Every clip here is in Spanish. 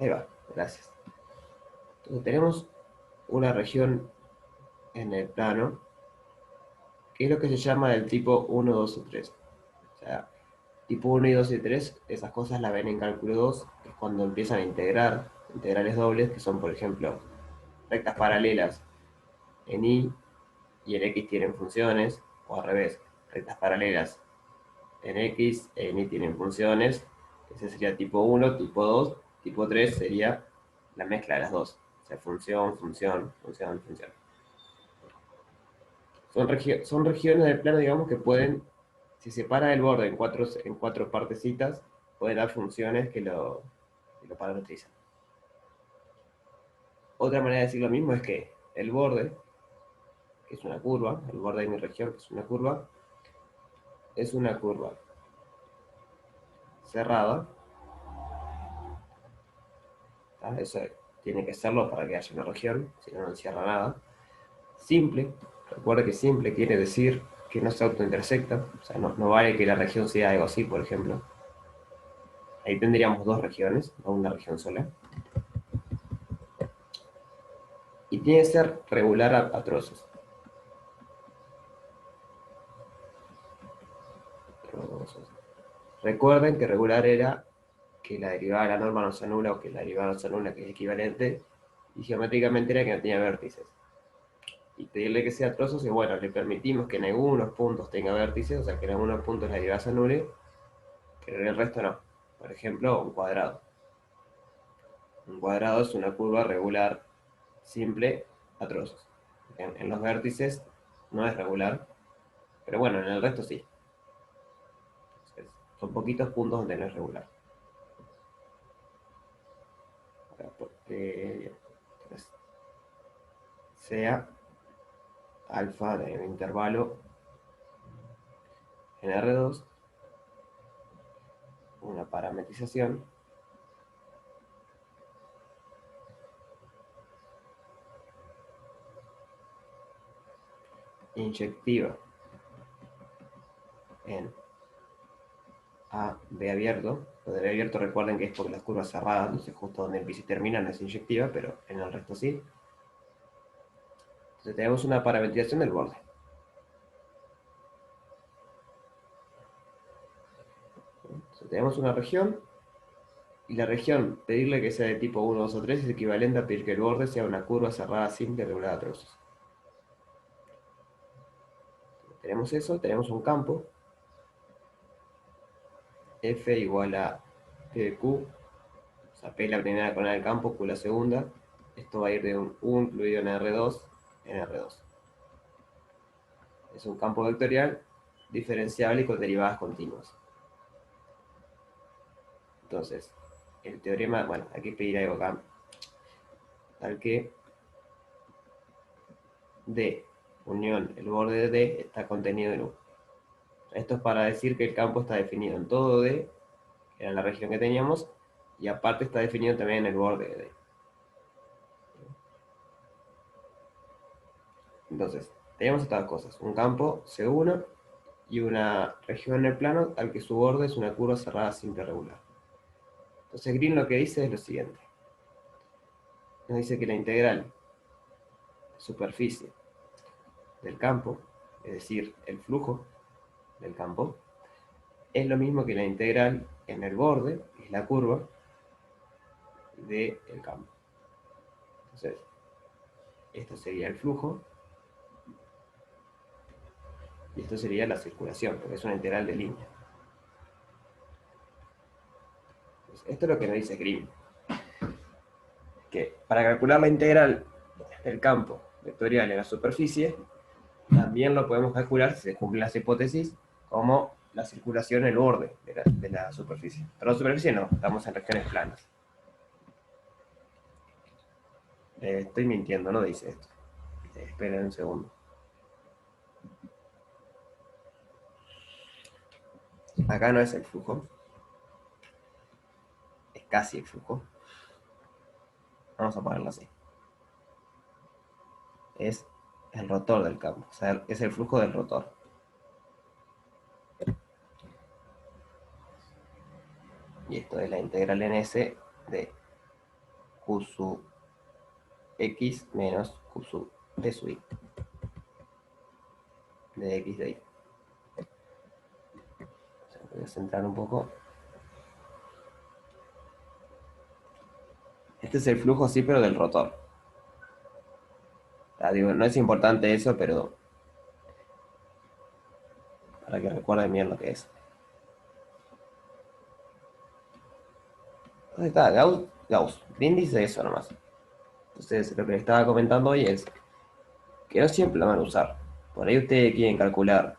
Ahí va, gracias. Entonces tenemos una región en el plano, que es lo que se llama el tipo 1, 2 o 3. O sea, tipo 1 y 2 y 3, esas cosas las ven en cálculo 2, que es cuando empiezan a integrar, integrales dobles, que son, por ejemplo, rectas paralelas en Y y en X tienen funciones, o al revés, rectas paralelas en X e en Y tienen funciones. Ese sería tipo 1, tipo 2, tipo 3 sería la mezcla de las dos. O sea, función, función, función, función. Son regiones del plano, digamos, que pueden, si se separa el borde en cuatro partecitas, pueden dar funciones que lo parametrizan. Otra manera de decir lo mismo es que el borde, que es una curva, el borde de mi región, que es una curva cerrada. ¿Tá? Eso tiene que serlo para que haya una región, si no, no encierra nada. Simple, recuerda que simple quiere decir que no se autointersecta, o sea, no vale que la región sea algo así, por ejemplo. Ahí tendríamos dos regiones, no una región sola. Y tiene que ser regular a trozos. Recuerden que regular era que la derivada de la norma no se anula o que la derivada no se anula, que es equivalente, y geométricamente era que no tenía vértices. Y pedirle que sea trozos, y bueno, le permitimos que en algunos puntos tenga vértices, o sea, que en algunos puntos la derivada se anule, pero en el resto no. Por ejemplo, un cuadrado. Un cuadrado es una curva regular simple a trozos. En los vértices no es regular, pero bueno, en el resto sí. Entonces, son poquitos puntos donde no es regular. Porque sea alfa de intervalo en R2, una parametrización inyectiva en A, B abierto. Lo de B abierto recuerden que es porque las curvas cerradas, entonces justo donde empieza y termina no es inyectiva, pero en el resto sí. Entonces tenemos una parametrización del borde. Entonces tenemos una región, y la región, pedirle que sea de tipo 1, 2 o 3 es equivalente a pedir que el borde sea una curva cerrada simple regulada a trozos. Tenemos eso, tenemos un campo, F igual a P de Q, o sea, P es la primera columna del campo, Q la segunda. Esto va a ir de un U incluido en R2 en R2. Es un campo vectorial diferenciable y con derivadas continuas. Entonces, el teorema, bueno, hay que pedir algo acá, tal que D unión el borde de D está contenido en U. Esto es para decir que el campo está definido en todo D, que era la región que teníamos, y aparte está definido también en el borde de D. Entonces, tenemos estas cosas, un campo C1 y una región en el plano al que su borde es una curva cerrada simple regular. Entonces Green lo que dice es lo siguiente. Nos dice que la integral de superficie del campo, es decir, el flujo del campo, es lo mismo que la integral en el borde, que es la curva, del campo. Entonces, esto sería el flujo, y esto sería la circulación, porque es una integral de línea. Entonces, esto es lo que nos dice Green. Que para calcular la integral del campo vectorial en la superficie, también lo podemos calcular, si se cumplen las hipótesis, como la circulación en el borde de la superficie. Pero la superficie no, estamos en regiones planas. Estoy mintiendo, no dice esto. Esperen un segundo. Acá no es el flujo, es casi el flujo. Vamos a ponerlo así. Es el rotor del campo, o sea, es el flujo del rotor. Y esto es la integral en S de Q sub X menos Q sub P sub Y. De X de Y. Voy a centrar un poco. Este es el flujo, sí, pero del rotor. Digo, no es importante eso, pero para que recuerden bien lo que es. ¿Dónde está? Gauss. Green dice eso nomás. Entonces, lo que les estaba comentando hoy es que no siempre lo van a usar. Por ahí ustedes quieren calcular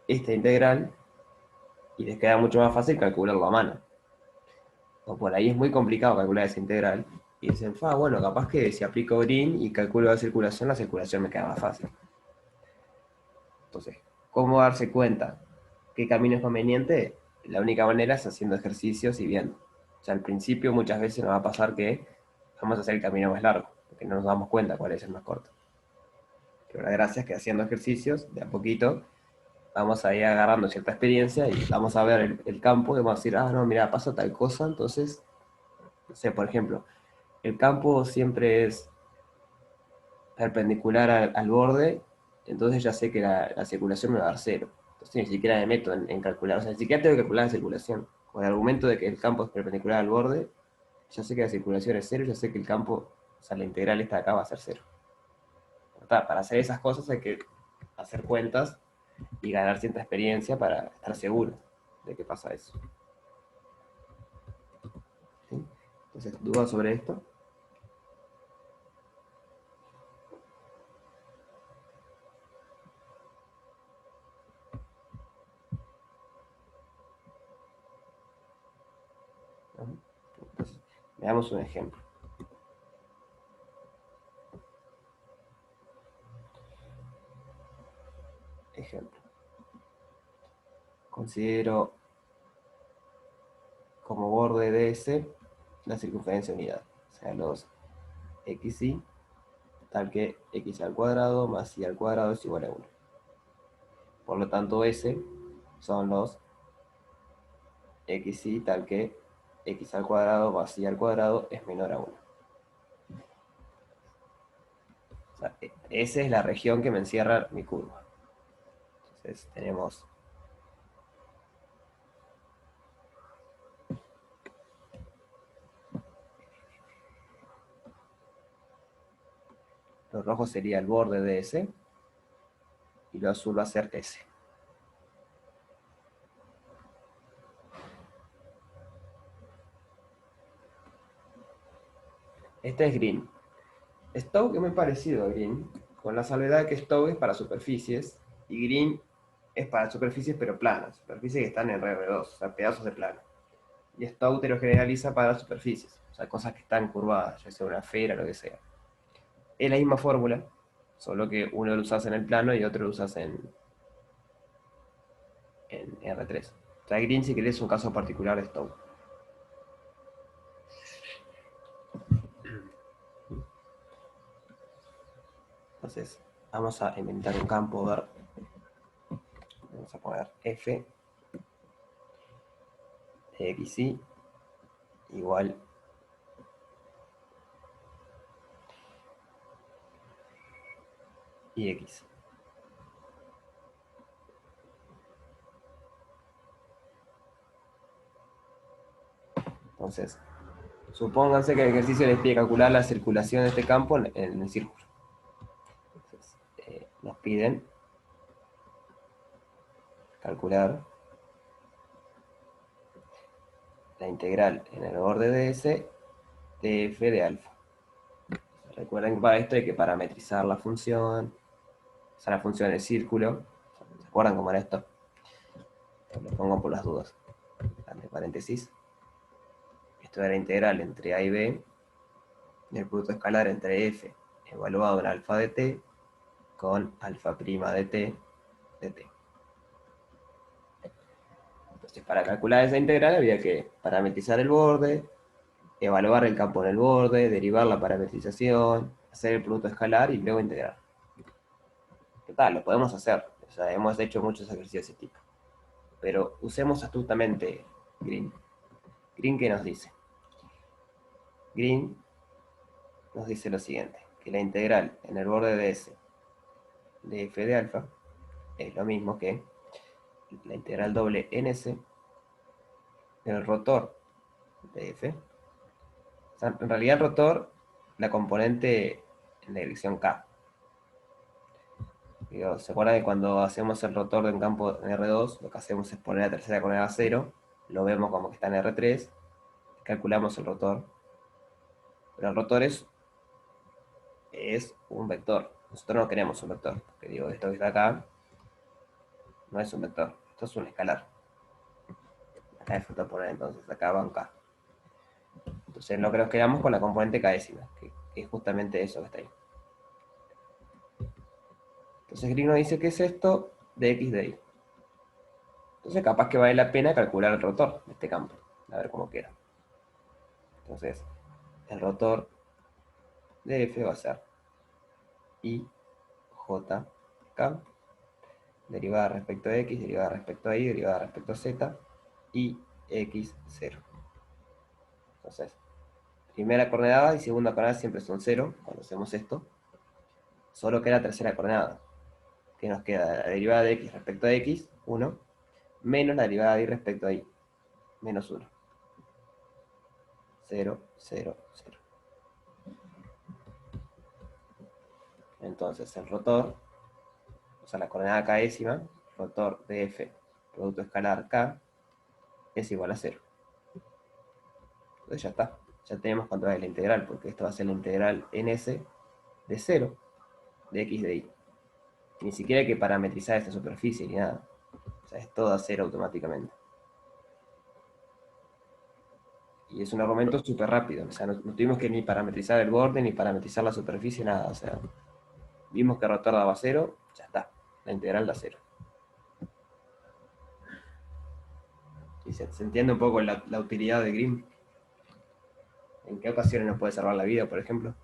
esta integral y les queda mucho más fácil calcularlo a mano. O por ahí es muy complicado calcular esa integral. Y dicen, bueno, capaz que si aplico Green y calculo la circulación me queda más fácil. Entonces, ¿cómo darse cuenta qué camino es conveniente? La única manera es haciendo ejercicios y viendo. O sea, al principio muchas veces nos va a pasar que vamos a hacer el camino más largo, porque no nos damos cuenta cuál es el más corto. Pero la gracia es que haciendo ejercicios, de a poquito, vamos a ir agarrando cierta experiencia y vamos a ver el campo y vamos a decir, no, mira, pasa tal cosa, entonces, no sé, por ejemplo, el campo siempre es perpendicular al borde, entonces ya sé que la circulación me va a dar cero. Entonces ni siquiera me meto en calcular, o sea, ni siquiera tengo que calcular la circulación. Con el argumento de que el campo es perpendicular al borde, ya sé que la circulación es cero, ya sé que el campo, o sea, la integral esta de acá va a ser cero. Para hacer esas cosas hay que hacer cuentas y ganar cierta experiencia para estar seguro de que pasa eso. ¿Sí? Entonces, ¿dudas sobre esto? Entonces, veamos un ejemplo. Ejemplo. Considero como borde de S la circunferencia unidad, o sea, los xy, tal que x al cuadrado más y al cuadrado es igual a 1. Por lo tanto, S son los xy, tal que x al cuadrado más y al cuadrado es menor a 1. O sea, S es la región que me encierra mi curva. Entonces, tenemos lo rojo sería el borde de S y lo azul va a ser S. Este es green. Stoke es muy parecido a green, con la salvedad que Stoke es para superficies y green es para superficies pero planas, superficies que están en R2, o sea, pedazos de plano. Y Stoke te lo generaliza para superficies, o sea, cosas que están curvadas, ya sea una esfera, lo que sea. Es la misma fórmula, solo que uno lo usas en el plano y otro lo usas en R3. O sea, green si querés es un caso particular de Stoke. Entonces, vamos a inventar un campo, a ver. Vamos a poner f de xy igual y x. Entonces, supónganse que el ejercicio les pide calcular la circulación de este campo en el círculo. Entonces, nos piden calcular la integral en el borde de S de f de alfa. Recuerden que para esto hay que parametrizar la función, o sea, la función del círculo. ¿Se acuerdan cómo era esto? Lo pongo por las dudas. Entre paréntesis. Esto era integral entre a y b del producto escalar entre f evaluado en alfa de t con alfa prima de t de t. Entonces, para calcular esa integral había que parametrizar el borde, evaluar el campo en el borde, derivar la parametrización, hacer el producto escalar y luego integrar. ¿Qué tal? Lo podemos hacer. O sea, hemos hecho muchos ejercicios de ese tipo. Pero usemos astutamente Green. Green, ¿qué nos dice? Green nos dice lo siguiente, que la integral en el borde de S de f de alfa es lo mismo que la integral doble en S del rotor de f. O sea, en realidad el rotor, la componente en la dirección K. Digo, ¿se acuerdan que cuando hacemos el rotor de un campo en R2, lo que hacemos es poner la tercera coordenada a 0, lo vemos como que está en R3, calculamos el rotor, pero el rotor es un vector. Nosotros no queremos un vector, porque digo, esto que está acá no es un vector, esto es un escalar. Acá es falta poner entonces, acá va un K. Entonces lo que nos quedamos con la componente K décima, que es justamente eso que está ahí. Entonces Green nos dice que es esto de X de Y. Entonces capaz que vale la pena calcular el rotor de este campo, a ver cómo queda. Entonces, el rotor de F va a ser I, J, K, derivada respecto a X, derivada respecto a Y, derivada respecto a Z, y X, 0. Entonces, primera coordenada y segunda coordenada siempre son 0 cuando hacemos esto. Solo queda la tercera coordenada, que nos queda la derivada de X respecto a X, 1, menos la derivada de Y respecto a Y, menos 1. 0, 0, 0. Entonces, el rotor, o sea, la coordenada k décima, rotor de F, producto escalar K, es igual a 0. Entonces ya está. Ya tenemos cuánto es la integral, porque esto va a ser la integral en S de 0 de X de Y. Ni siquiera hay que parametrizar esta superficie ni nada. O sea, es todo a 0 automáticamente. Y es un argumento súper rápido. O sea, no tuvimos que ni parametrizar el borde, ni parametrizar la superficie, nada. O sea, vimos que el rotor daba 0, ya está. La integral da 0. Y se entiende un poco la utilidad de Green. ¿En qué ocasiones nos puede salvar la vida, por ejemplo?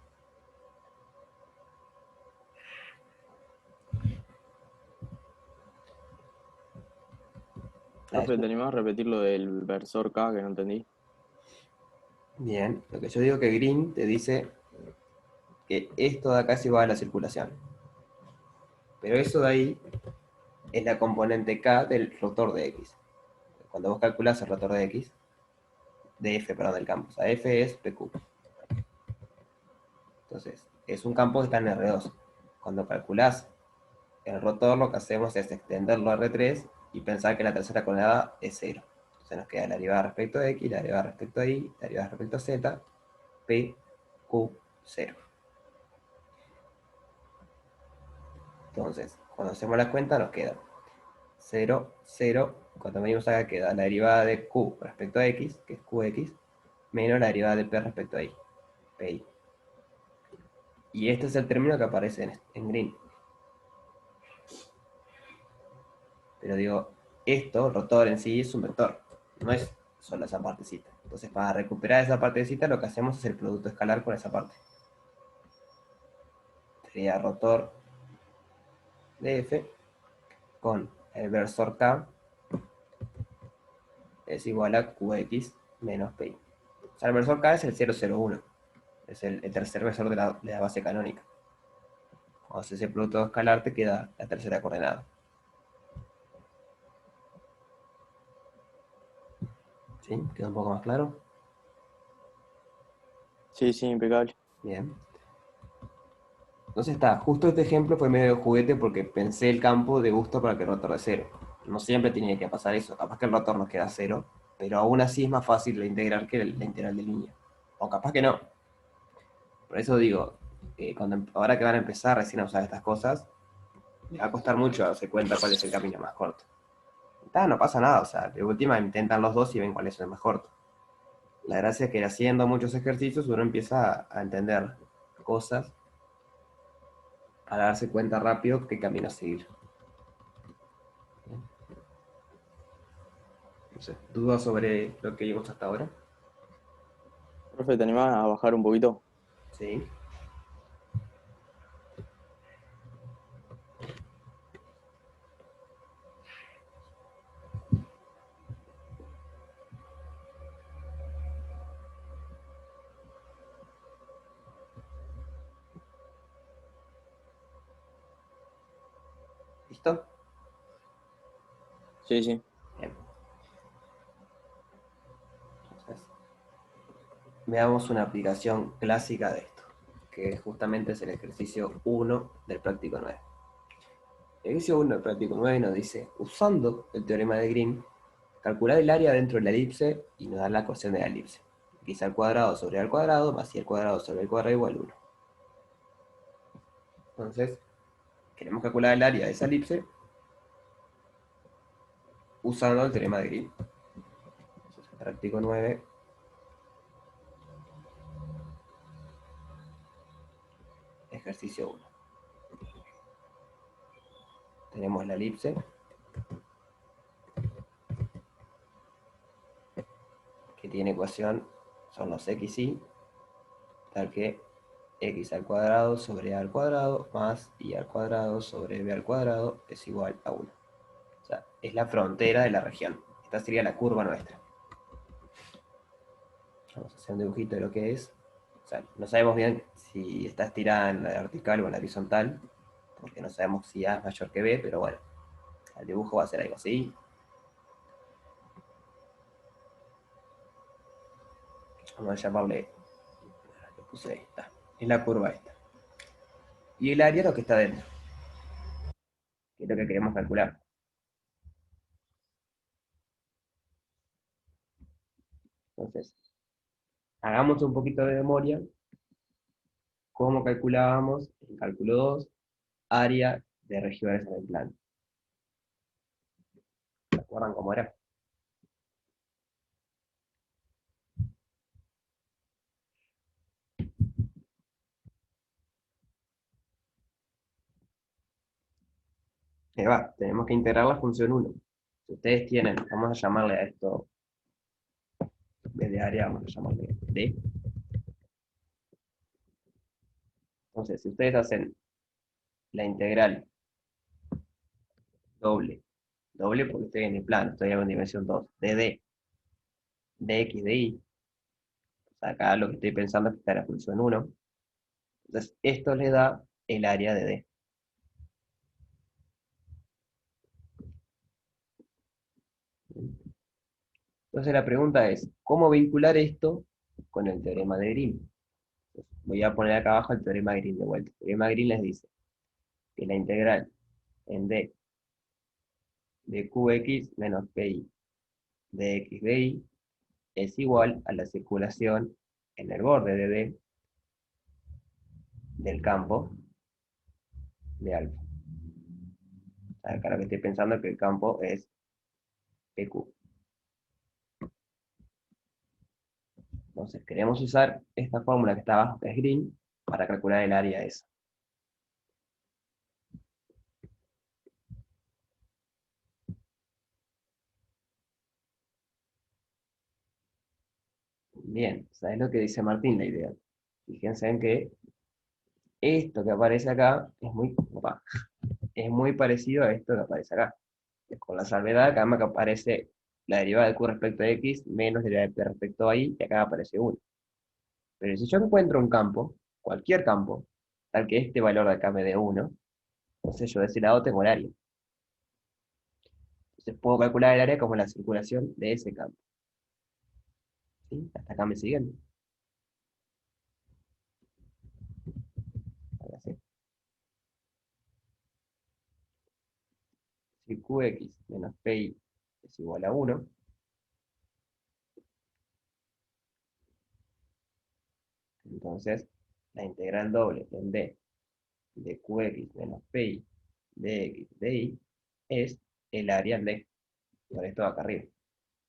Profe, ¿te animás a repetir lo del versor K que no entendí? Bien, lo que yo digo que Green te dice que esto de acá es igual a la circulación. Pero eso de ahí es la componente K del rotor de X. Cuando vos calculás el rotor de X, de F, perdón, del campo. O sea, F es PQ. Entonces, es un campo que está en R2. Cuando calculás el rotor, lo que hacemos es extenderlo a R3 y pensar que la tercera coordenada es 0. Entonces nos queda la derivada respecto a X, la derivada respecto a Y, la derivada respecto a Z, P, Q, 0. Entonces, cuando hacemos la cuenta nos queda 0, 0. Cuando venimos acá queda la derivada de Q respecto a X, que es QX, menos la derivada de P respecto a Y, PY. Y este es el término que aparece en Green. Pero digo, esto, rotor en sí, es un vector. No es solo esa partecita. Entonces, para recuperar esa partecita, lo que hacemos es el producto escalar con esa parte. Sería rotor de F con el versor K es igual a QX menos PY. O sea, el versor K es el 001. Es el tercer versor de la base canónica. Cuando haces ese producto escalar, te queda la tercera coordenada. ¿Sí? ¿Queda un poco más claro? Sí, sí, impecable. Bien. Entonces está, justo este ejemplo fue medio de juguete porque pensé el campo de gusto para que el rotor de cero. No siempre tiene que pasar eso, capaz que el rotor nos queda cero, pero aún así es más fácil de integrar que la integral de línea. O capaz que no. Por eso digo, ahora que van a empezar recién a usar estas cosas, les va a costar mucho darse cuenta cuál es el camino más corto. No pasa nada, o sea, de última intentan los dos y ven cuál es el más corto. La gracia es que haciendo muchos ejercicios uno empieza a entender cosas para darse cuenta rápido qué camino seguir. No sé, ¿dudas sobre lo que vimos hasta ahora? Profe, ¿te animás a bajar un poquito? Sí. ¿Listo? Sí, sí. Bien. Entonces, veamos una aplicación clásica de esto, que justamente es el ejercicio 1 del práctico 9. El ejercicio 1 del práctico 9 nos dice, usando el teorema de Green, calcular el área dentro de la elipse y nos da la ecuación de la elipse. X al cuadrado sobre al cuadrado más y al cuadrado sobre el cuadrado igual 1. Entonces, queremos calcular el área de esa elipse usando el teorema de Green. Entonces, práctico 9, ejercicio 1. Tenemos la elipse, que tiene ecuación, son los x y, tal que x al cuadrado sobre a al cuadrado más y al cuadrado sobre b al cuadrado es igual a 1. O sea, es la frontera de la región. Esta sería la curva nuestra. Vamos a hacer un dibujito de lo que es. O sea, no sabemos bien si está estirada en la vertical o en la horizontal, porque no sabemos si A es mayor que B, pero bueno, el dibujo va a ser algo así. Vamos a llamarle, le puse esta, es la curva esta. Y el área es lo que está dentro, que es lo que queremos calcular. Entonces, hagamos un poquito de memoria cómo calculábamos en cálculo 2 área de regiones en el plano. ¿Se acuerdan cómo era? Tenemos que integrar la función 1. Si ustedes tienen, vamos a llamarle a esto, en vez de área, vamos a llamarle D. Entonces, si ustedes hacen la integral doble, doble porque estoy en el plano, estoy en dimensión 2, de D, de X, de Y, o sea, acá lo que estoy pensando es que está la función 1. Entonces, esto les da el área de D. Entonces, la pregunta es, ¿cómo vincular esto con el teorema de Green? Voy a poner acá abajo el teorema de Green de vuelta. El teorema de Green les dice que la integral en D de Qx menos Pi de X de Y es igual a la circulación en el borde de D del campo de alfa. Acá lo que estoy pensando es que el campo es PQ. Entonces queremos usar esta fórmula que está abajo, que es Green, para calcular el área esa. Bien, ¿sabes lo que dice Martín la idea? Fíjense en que esto que aparece acá es muy parecido a esto que aparece acá. Con la salvedad que acá aparece la derivada de Q respecto a X menos la derivada de P respecto a Y, y acá aparece 1. Pero si yo encuentro un campo, cualquier campo, tal que este valor de acá me dé 1, entonces yo de ese lado tengo el área. Entonces puedo calcular el área como la circulación de ese campo. ¿Sí? Hasta acá me siguen. Ahora sí. Si Qx menos Pi es igual a 1, entonces la integral doble en D de Qx menos Pi de X de Y es el área en D. Por esto va acá arriba.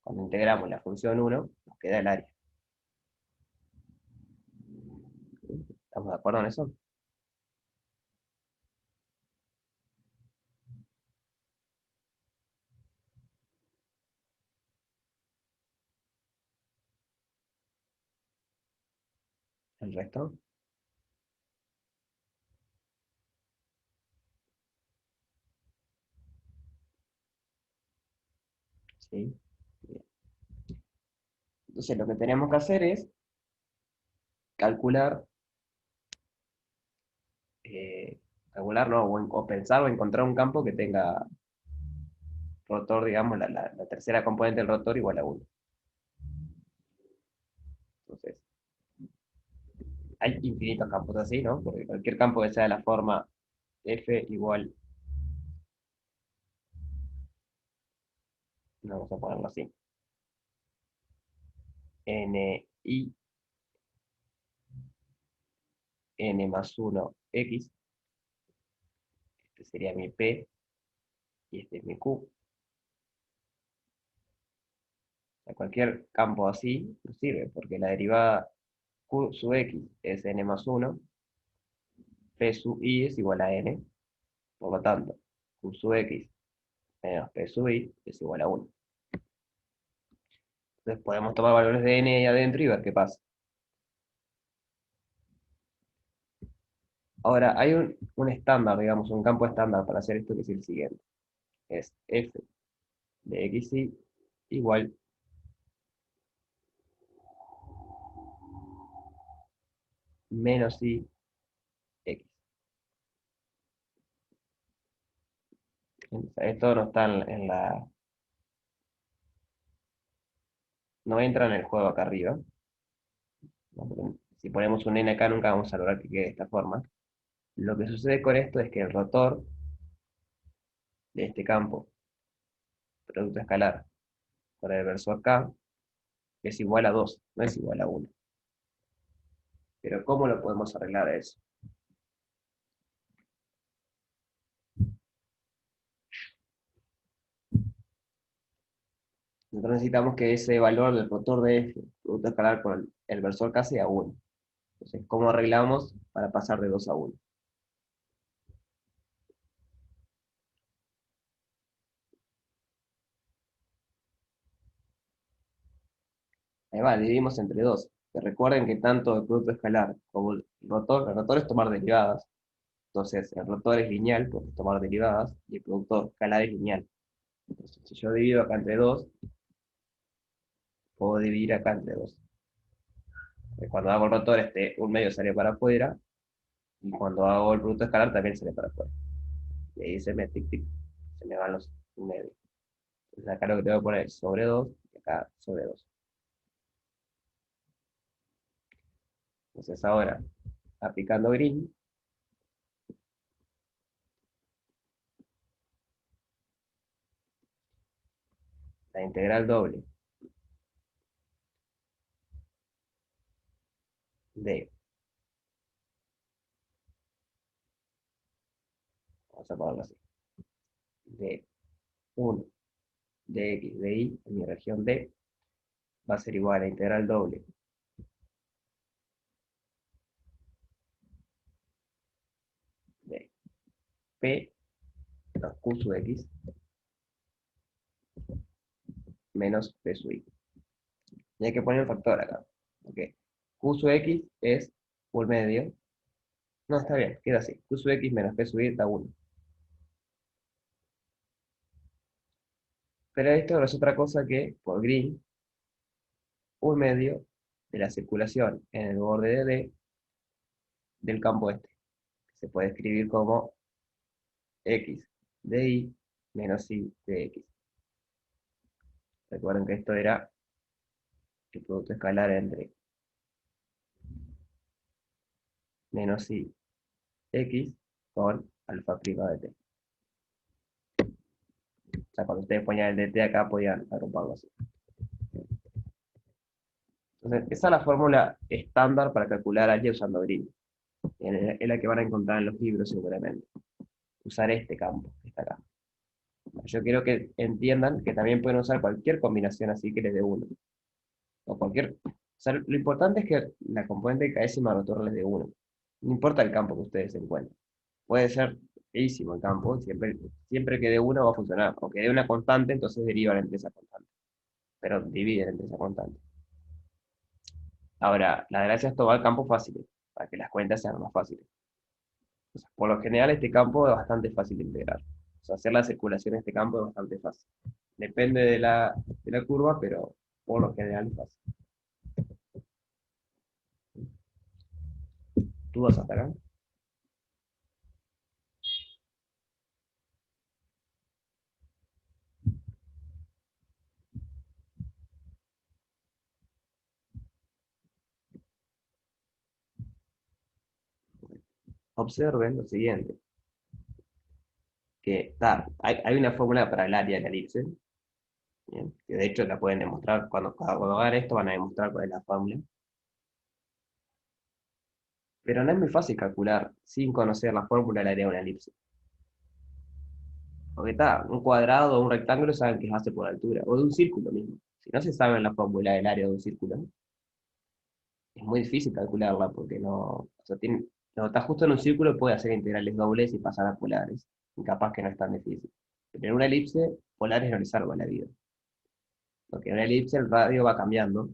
Cuando integramos la función 1, nos queda el área. ¿Estamos de acuerdo en eso? ¿El resto? Sí. Bien. Entonces lo que tenemos que hacer es calcular, eh, calcular, ¿no? O pensar o encontrar un campo que tenga rotor, digamos, la tercera componente del rotor igual a uno. Entonces, hay infinitos campos así, ¿no? Porque cualquier campo que sea de la forma F igual, no, vamos a ponerlo así, Ni N más 1 X, este sería mi P y este es mi Q. O sea, cualquier campo así no sirve, porque la derivada Q sub X es N más 1, P sub I es igual a N, por lo tanto, Q sub X menos P sub I es igual a 1. Entonces podemos tomar valores de N ahí adentro y ver qué pasa. Ahora, hay un estándar, digamos, un campo estándar para hacer esto que es el siguiente. Es F de XY igual menos I X. Esto no está no entra en el juego acá arriba, ¿no? Porque si ponemos un N acá nunca vamos a lograr que quede de esta forma. Lo que sucede con esto es que el rotor de este campo, producto escalar, por el versor K, es igual a 2, no es igual a 1. Pero ¿cómo lo podemos arreglar a eso? Nosotros necesitamos que ese valor del rotor de F, producto escalar por el versor K, sea 1. Entonces, ¿cómo arreglamos para pasar de 2 a 1? Ahí va, dividimos entre 2. Que recuerden que tanto el producto escalar como el rotor es tomar derivadas. Entonces, el rotor es lineal, porque es tomar derivadas, y el producto escalar es lineal. Entonces, si yo divido acá entre 2, puedo dividir acá entre 2. Cuando hago el rotor, un medio sale para afuera, y cuando hago el producto escalar también sale para afuera. Y ahí se me tic, tic, se me van los medios. Entonces, acá lo que tengo que poner es sobre 2, y acá sobre 2. Entonces, ahora, aplicando green, la integral doble de, vamos a ponerlo así, de 1 de x de y en mi región D va a ser igual a la integral doble de P menos Q sub X menos P sub Y. Y hay que poner un factor acá. Okay. Q sub X es un medio. No, está bien, queda así. Q sub X menos P sub Y da 1. Pero esto no es otra cosa que, por Green, un medio de la circulación en el borde de D del campo este. Se puede escribir como X de Y menos Y de X. Recuerden que esto era el producto escalar entre menos Y X con alfa prima de T. O sea, cuando ustedes ponían el dt acá, podían agruparlo así. Entonces, esa es la fórmula estándar para calcular algo usando Green. Es la que van a encontrar en los libros seguramente. Usar este campo, que está acá. Yo quiero que entiendan que también pueden usar cualquier combinación así que les dé uno. O cualquier. O sea, lo importante es que la componente késima rotor les dé uno. No importa el campo que ustedes encuentren. Puede ser feísimo el campo, siempre que dé uno va a funcionar. O que dé una constante, entonces derivan entre esa constante. Pero dividen entre esa constante. Ahora, la gracia es tomar campos fáciles, para que las cuentas sean más fáciles. O sea, por lo general, este campo es bastante fácil de integrar. O sea, hacer la circulación en este campo es bastante fácil. Depende de la curva, pero por lo general es fácil. ¿Tú vas hasta acá? observen lo siguiente, que hay una fórmula para el área de la elipse, ¿bien? Que de hecho la pueden demostrar, cuando hagan esto van a demostrar cuál es la fórmula. Pero no es muy fácil calcular sin conocer la fórmula del área de una elipse. Porque está, un cuadrado o un rectángulo saben que es base por altura, o de un círculo mismo. Si no se sabe la fórmula del área de un círculo, es muy difícil calcularla porque no, o sea, no, está justo en un círculo, puede hacer integrales dobles y pasar a polares. Y capaz que no es tan difícil. Pero en una elipse, polares no les salva la vida. Porque en una elipse el radio va cambiando.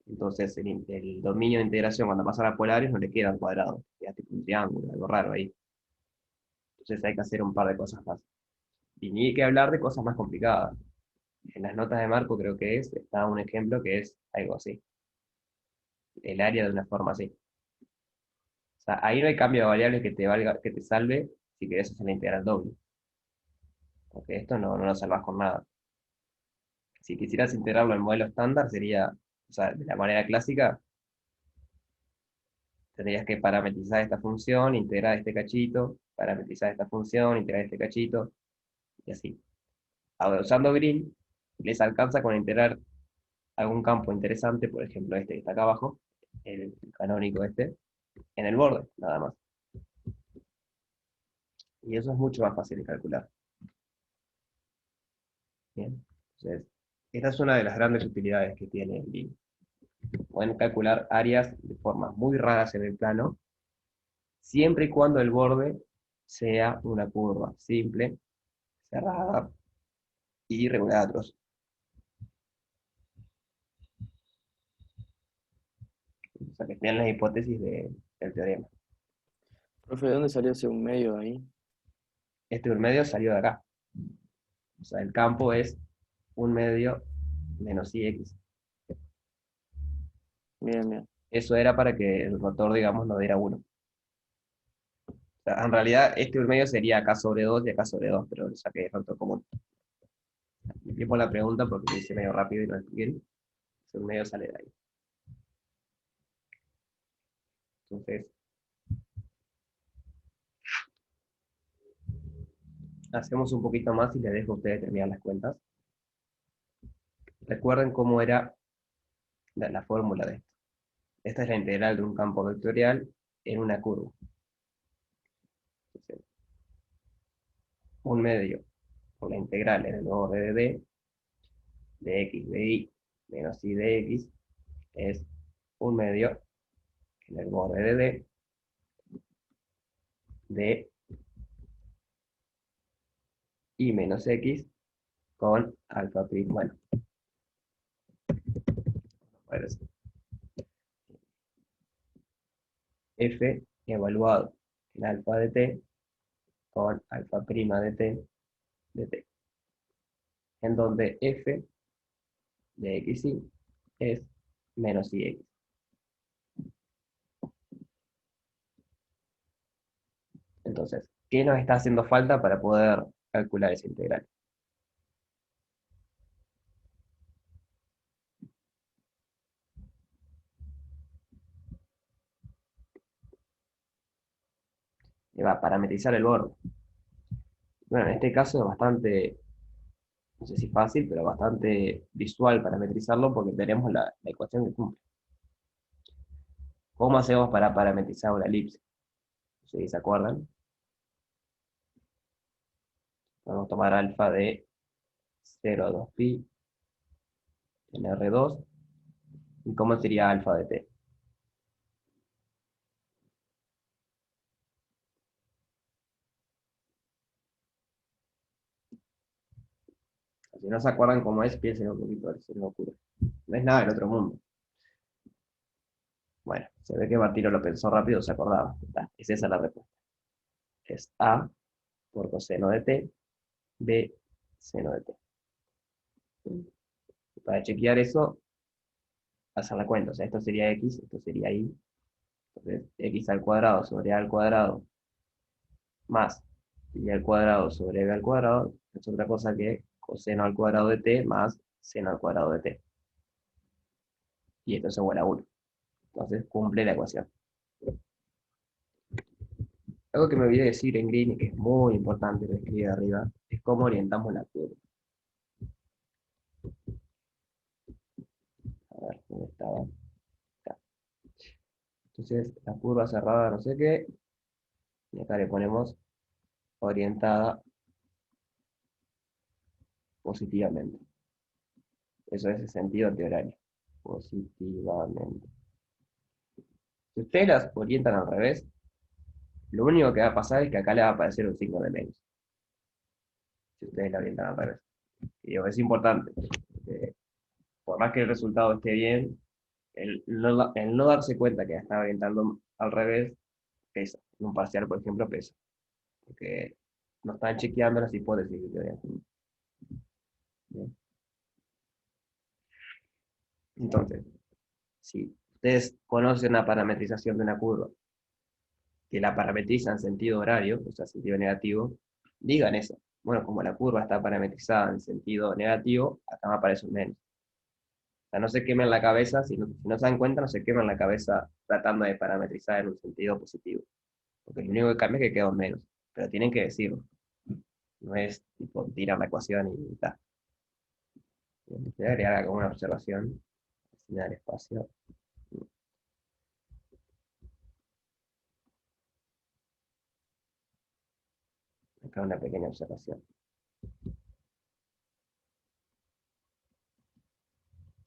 Entonces el dominio de integración cuando pasa a polares no le queda cuadrado, queda tipo un triángulo, algo raro ahí. Entonces hay que hacer un par de cosas más. Y ni hay que hablar de cosas más complicadas. En las notas de Marco creo que está un ejemplo que es algo así. El área de una forma así. O sea, ahí no hay cambio de variable que te valga, que te salve si querés hacer la integral doble. Porque esto no lo salvas con nada. Si quisieras integrarlo al modelo estándar, sería, o sea, de la manera clásica, tendrías que parametrizar esta función, integrar este cachito, parametrizar esta función, integrar este cachito, y así. Ahora, usando Green, les alcanza con integrar algún campo interesante, por ejemplo este que está acá abajo, el canónico este, en el borde, nada más. Y eso es mucho más fácil de calcular. Bien. Entonces, esta es una de las grandes utilidades que tiene el Green. Pueden calcular áreas de formas muy raras en el plano, siempre y cuando el borde sea una curva simple, cerrada y regular a trozos. O sea, que sean las hipótesis del teorema. Profe, ¿de dónde salió ese un medio de ahí? Este medio salió de acá. O sea, el campo es un medio menos ix. Bien, bien. Eso era para que el rotor, digamos, no diera 1. O sea, en realidad, este medio sería acá sobre 2 y acá sobre 2, pero lo saqué de rotor común. Y por la pregunta porque lo hice medio rápido y no expliqué. Ese medio sale de ahí. Entonces, hacemos un poquito más y les dejo a ustedes terminar las cuentas. Recuerden cómo era la fórmula de esto. Esta es la integral de un campo vectorial en una curva. Entonces, un medio por la integral en el borde de D, de x de y menos y de x, es un medio en el borde de D de y menos x con alfa prima. Bueno, a ver, f evaluado en alfa de t con alfa prima de t, en donde f de xy es menos ix. Entonces, ¿qué nos está haciendo falta para poder calcular esa integral? Y va a parametrizar el borde. Bueno, en este caso es bastante, no sé si fácil, pero bastante visual parametrizarlo porque tenemos la ecuación que cumple. ¿Cómo hacemos para parametrizar una elipse? Si se acuerdan, vamos a tomar alfa de 0 a 2pi en R2. ¿Y cómo sería alfa de t? Si no se acuerdan cómo es, piensen un poquito, a ver si no ocurre. No es nada del otro mundo. Bueno, se ve que Martino lo pensó rápido, se acordaba. Es esa la respuesta. Es a por coseno de t, b seno de t. Para chequear eso, hacer la cuenta. O sea, esto sería x, esto sería y. Entonces, x al cuadrado sobre a al cuadrado más y al cuadrado sobre b al cuadrado es otra cosa que coseno al cuadrado de t más seno al cuadrado de t. Y esto es igual a 1. Entonces, cumple la ecuación. Algo que me olvidé decir en green y que es muy importante, lo escribí arriba, es cómo orientamos la curva. A ver, ¿dónde estaba? Acá. Entonces, la curva cerrada, no sé qué, y acá le ponemos orientada positivamente. Eso es el sentido antihorario. Positivamente. Si ustedes las orientan al revés, lo único que va a pasar es que acá le va a aparecer un signo de menos. Si ustedes la orientan al revés. Y digo, es importante. Porque por más que el resultado esté bien, el no darse cuenta que la está orientando al revés pesa. En un parcial, por ejemplo, pesa. Porque no están chequeando las hipótesis que teorían. Bien. Entonces, si ustedes conocen la parametrización de una curva, que la parametriza en sentido horario, o sea, sentido negativo, digan eso. Bueno, como la curva está parametrizada en sentido negativo, acá me aparece un menos. O sea, no se quemen la cabeza, si no se dan cuenta, no se quemen la cabeza tratando de parametrizar en un sentido positivo. Porque lo único que cambia es que queda un menos. Pero tienen que decirlo. No es tipo tirar la ecuación y tal. Voy a agregar acá una observación. Sin dar espacio. Acá una pequeña observación.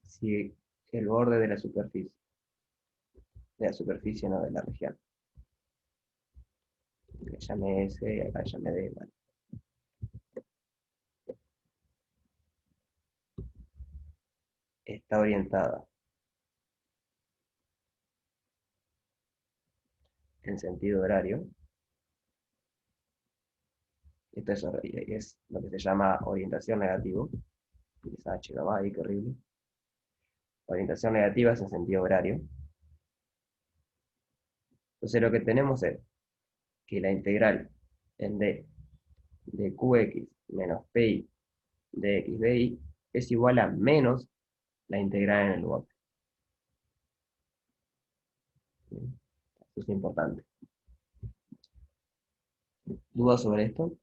Si el borde de la superficie no de la región, que llame S y acá llame D, bueno, está orientada en sentido horario. Esto es lo que se llama orientación negativo. Esa H no va ahí, qué horrible. Orientación negativa es en sentido horario. Entonces lo que tenemos es que la integral en D de Qx menos Pi de xbi es igual a menos la integral en el lugar. Eso es importante. ¿Dudas sobre esto?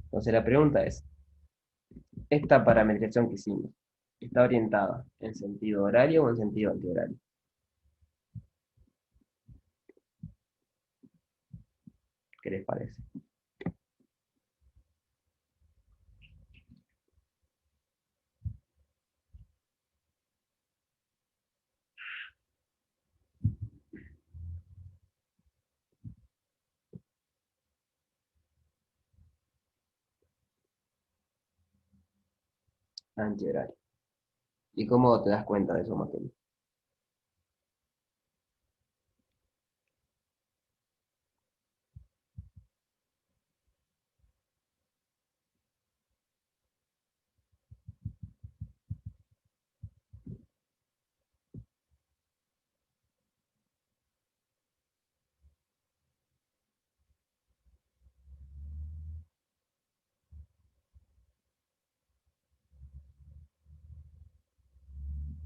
Entonces la pregunta es, ¿esta parametrización que hicimos está orientada en sentido horario o en sentido antihorario? ¿Qué les parece? Antihorario. ¿Y cómo te das cuenta de eso, Martín?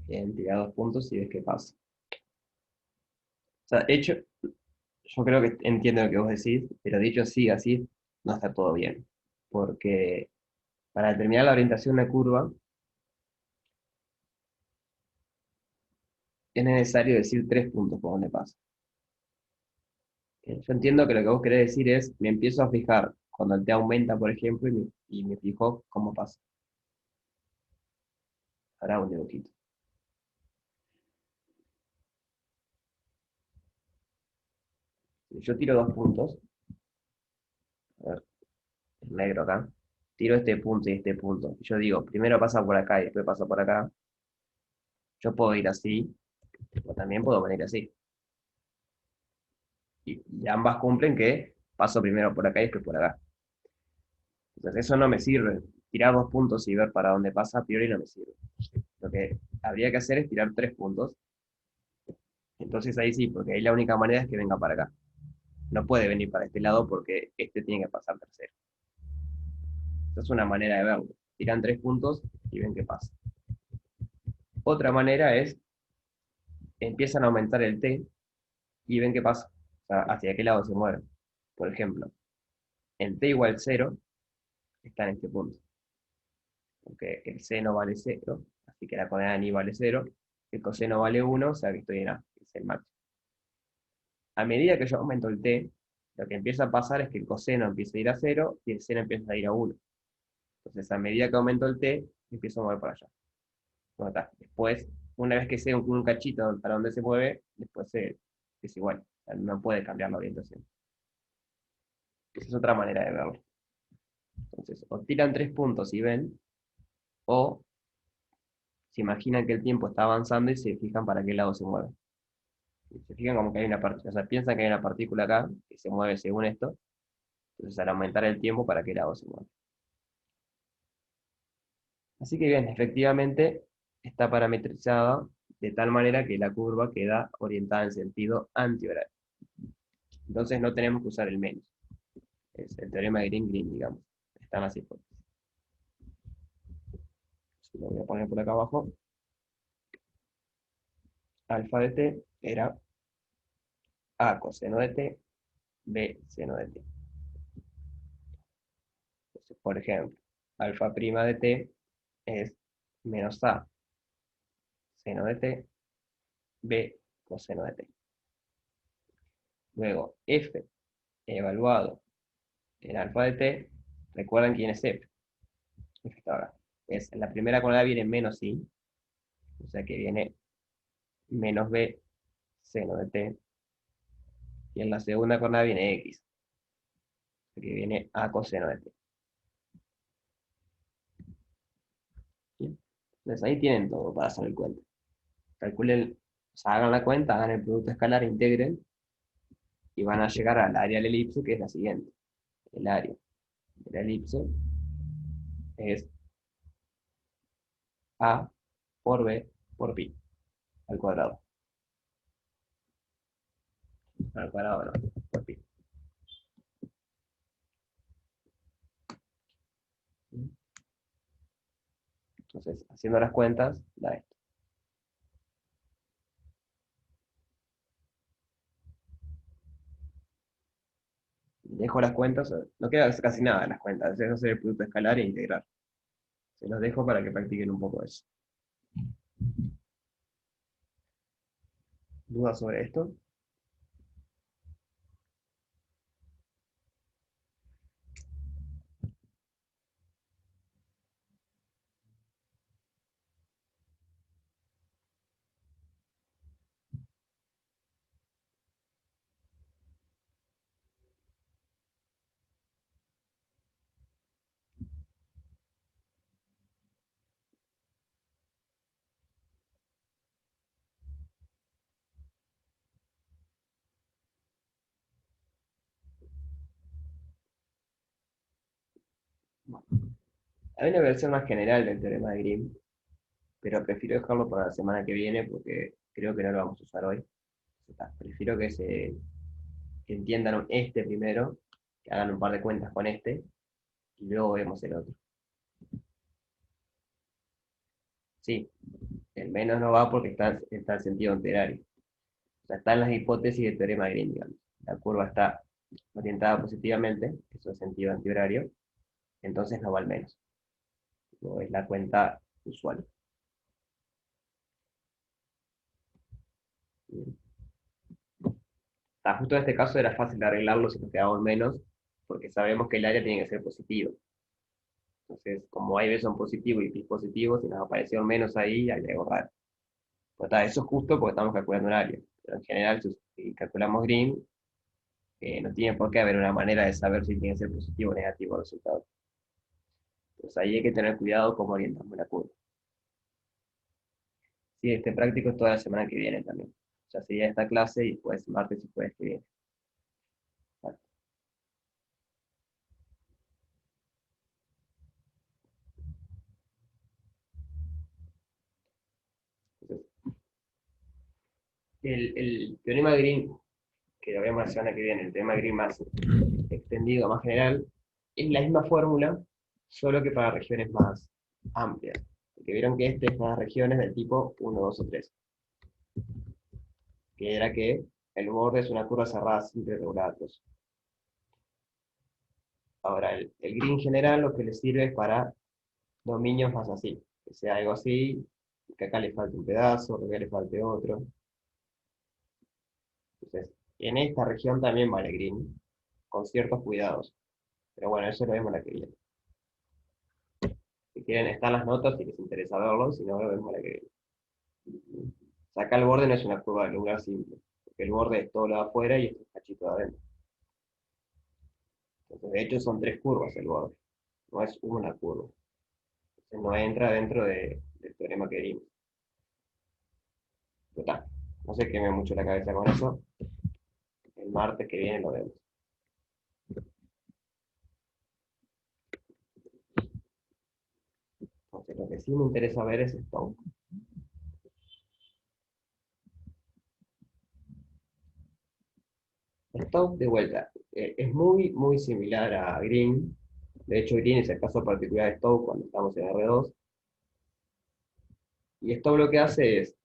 Bien, tira 2 puntos y ves qué pasa. O sea, de hecho, yo creo que entiendo lo que vos decís, pero dicho así, no está todo bien. Porque para determinar la orientación de una curva, es necesario decir 3 puntos por donde pasa. Yo entiendo que lo que vos querés decir es, me empiezo a fijar cuando el T aumenta, por ejemplo, y me fijo cómo pasa. Ahora un dibujito. Si yo tiro 2 puntos, a ver, el negro acá, tiro este punto y este punto. Y yo digo, primero pasa por acá y después pasa por acá. Yo puedo ir así, o también puedo venir así. Y ambas cumplen que paso primero por acá y después por acá. Entonces eso no me sirve. Tirar 2 puntos y ver para dónde pasa a priori no me sirve. Lo que habría que hacer es tirar 3 puntos. Entonces ahí sí, porque ahí la única manera es que venga para acá. no puede venir para este lado porque este tiene que pasar tercero. Esa es una manera de verlo. Tiran 3 puntos y ven qué pasa. Otra manera es, empiezan a aumentar el t y ven qué pasa. O sea, hacia qué lado se mueven. Por ejemplo, en t igual 0 está en este punto. Porque el seno vale 0, así que la coordenada ni vale 0. El coseno vale 1, o sea que estoy en A, que es el máximo. A medida que yo aumento el t, lo que empieza a pasar es que el coseno empieza a ir a 0 y el seno empieza a ir a 1. Entonces, a medida que aumento el t, empiezo a mover para allá. Bueno, está. Después, una vez que sé un cachito para dónde se mueve, después es igual. O sea, no puede cambiar la orientación. Esa es otra manera de verlo. Entonces, o tiran 3 puntos y ven, o se imaginan que el tiempo está avanzando y se fijan para qué lado se mueve. Se fijan como que hay una partícula, o sea, piensan que hay una partícula acá que se mueve según esto, entonces al aumentar el tiempo, ¿para qué lado se mueve? Así que bien, efectivamente está parametrizada de tal manera que la curva queda orientada en sentido antihorario. Entonces no tenemos que usar el menos. Es el teorema de Green-Green, digamos. Están las hipótesis. Lo voy a poner por acá abajo. Alfa de t era a coseno de t, b seno de t. Entonces, por ejemplo, alfa prima de t es menos a seno de t, b coseno de t. Luego, f evaluado en alfa de t, recuerden quién es f. F está ahora. Es, la primera coordenada viene menos i, o sea que viene menos b seno de t, y en la segunda coordenada viene x, o sea que viene a coseno de t. ¿Sí? Entonces ahí tienen todo para hacer el cuento. Calculen, o sea, hagan la cuenta, hagan el producto escalar, integren, y van a llegar al área de la elipse, que es la siguiente. El área de la elipse es a por b por pi al cuadrado. Al cuadrado no, por pi. Entonces, haciendo las cuentas, da esto. Dejo las cuentas, no queda casi nada en las cuentas, es hacer el producto escalar e integrar. Se los dejo para que practiquen un poco eso. ¿Dudas sobre esto? Bueno, hay una versión más general del teorema de Grimm, pero prefiero dejarlo para la semana que viene porque creo que no lo vamos a usar hoy. Prefiero que entiendan este primero, que hagan un par de cuentas con este, y luego vemos el otro. Sí, el menos no va porque está en sentido enterario. O sea, están las hipótesis del teorema de Green, digamos. La curva está orientada positivamente, eso es sentido antihorario, entonces no va al menos. No es la cuenta usual. Justo en este caso era fácil de arreglarlo si nos quedaba un menos, porque sabemos que el área tiene que ser positivo. Entonces, como A y B son positivos y P es positivo, si nos apareció un menos ahí, hay algo raro. Pues eso es justo porque estamos calculando un área. Pero en general, si calculamos Green, no tiene por qué haber una manera de saber si tiene que ser positivo o negativo el resultado. Entonces ahí hay que tener cuidado cómo orientamos la curva. Sí, este práctico es toda la semana que viene también. O sea, sería esta clase y después martes y jueves que viene. Vale. Entonces, el teorema de Green que lo vemos la semana que viene, el tema gris más extendido, más general, es la misma fórmula, solo que para regiones más amplias. Porque vieron que este es para regiones del tipo 1, 2 o 3, que era que el borde es una curva cerrada simple regular. Ahora, el green general lo que le sirve es para dominios más así, que sea algo así, que acá le falte un pedazo, que acá le falte otro. Entonces, en esta región también vale green, con ciertos cuidados. Pero bueno, eso lo vemos la que viene. Si quieren, están las notas si les interesa verlo, si no, lo vemos la que viene. O sea, acá el borde no es una curva de lugar simple, porque el borde es todo lo de afuera y este es cachito de adentro. Entonces, de hecho, son tres curvas el borde, no es una curva. Entonces, no entra dentro del teorema que vimos. Total, no se queme mucho la cabeza con eso. El martes que viene lo vemos. Entonces, lo que sí me interesa ver es Stone. Stone, de vuelta, es muy, muy similar a Green. De hecho, Green es el caso particular de Stone cuando estamos en R2. Y esto lo que hace es,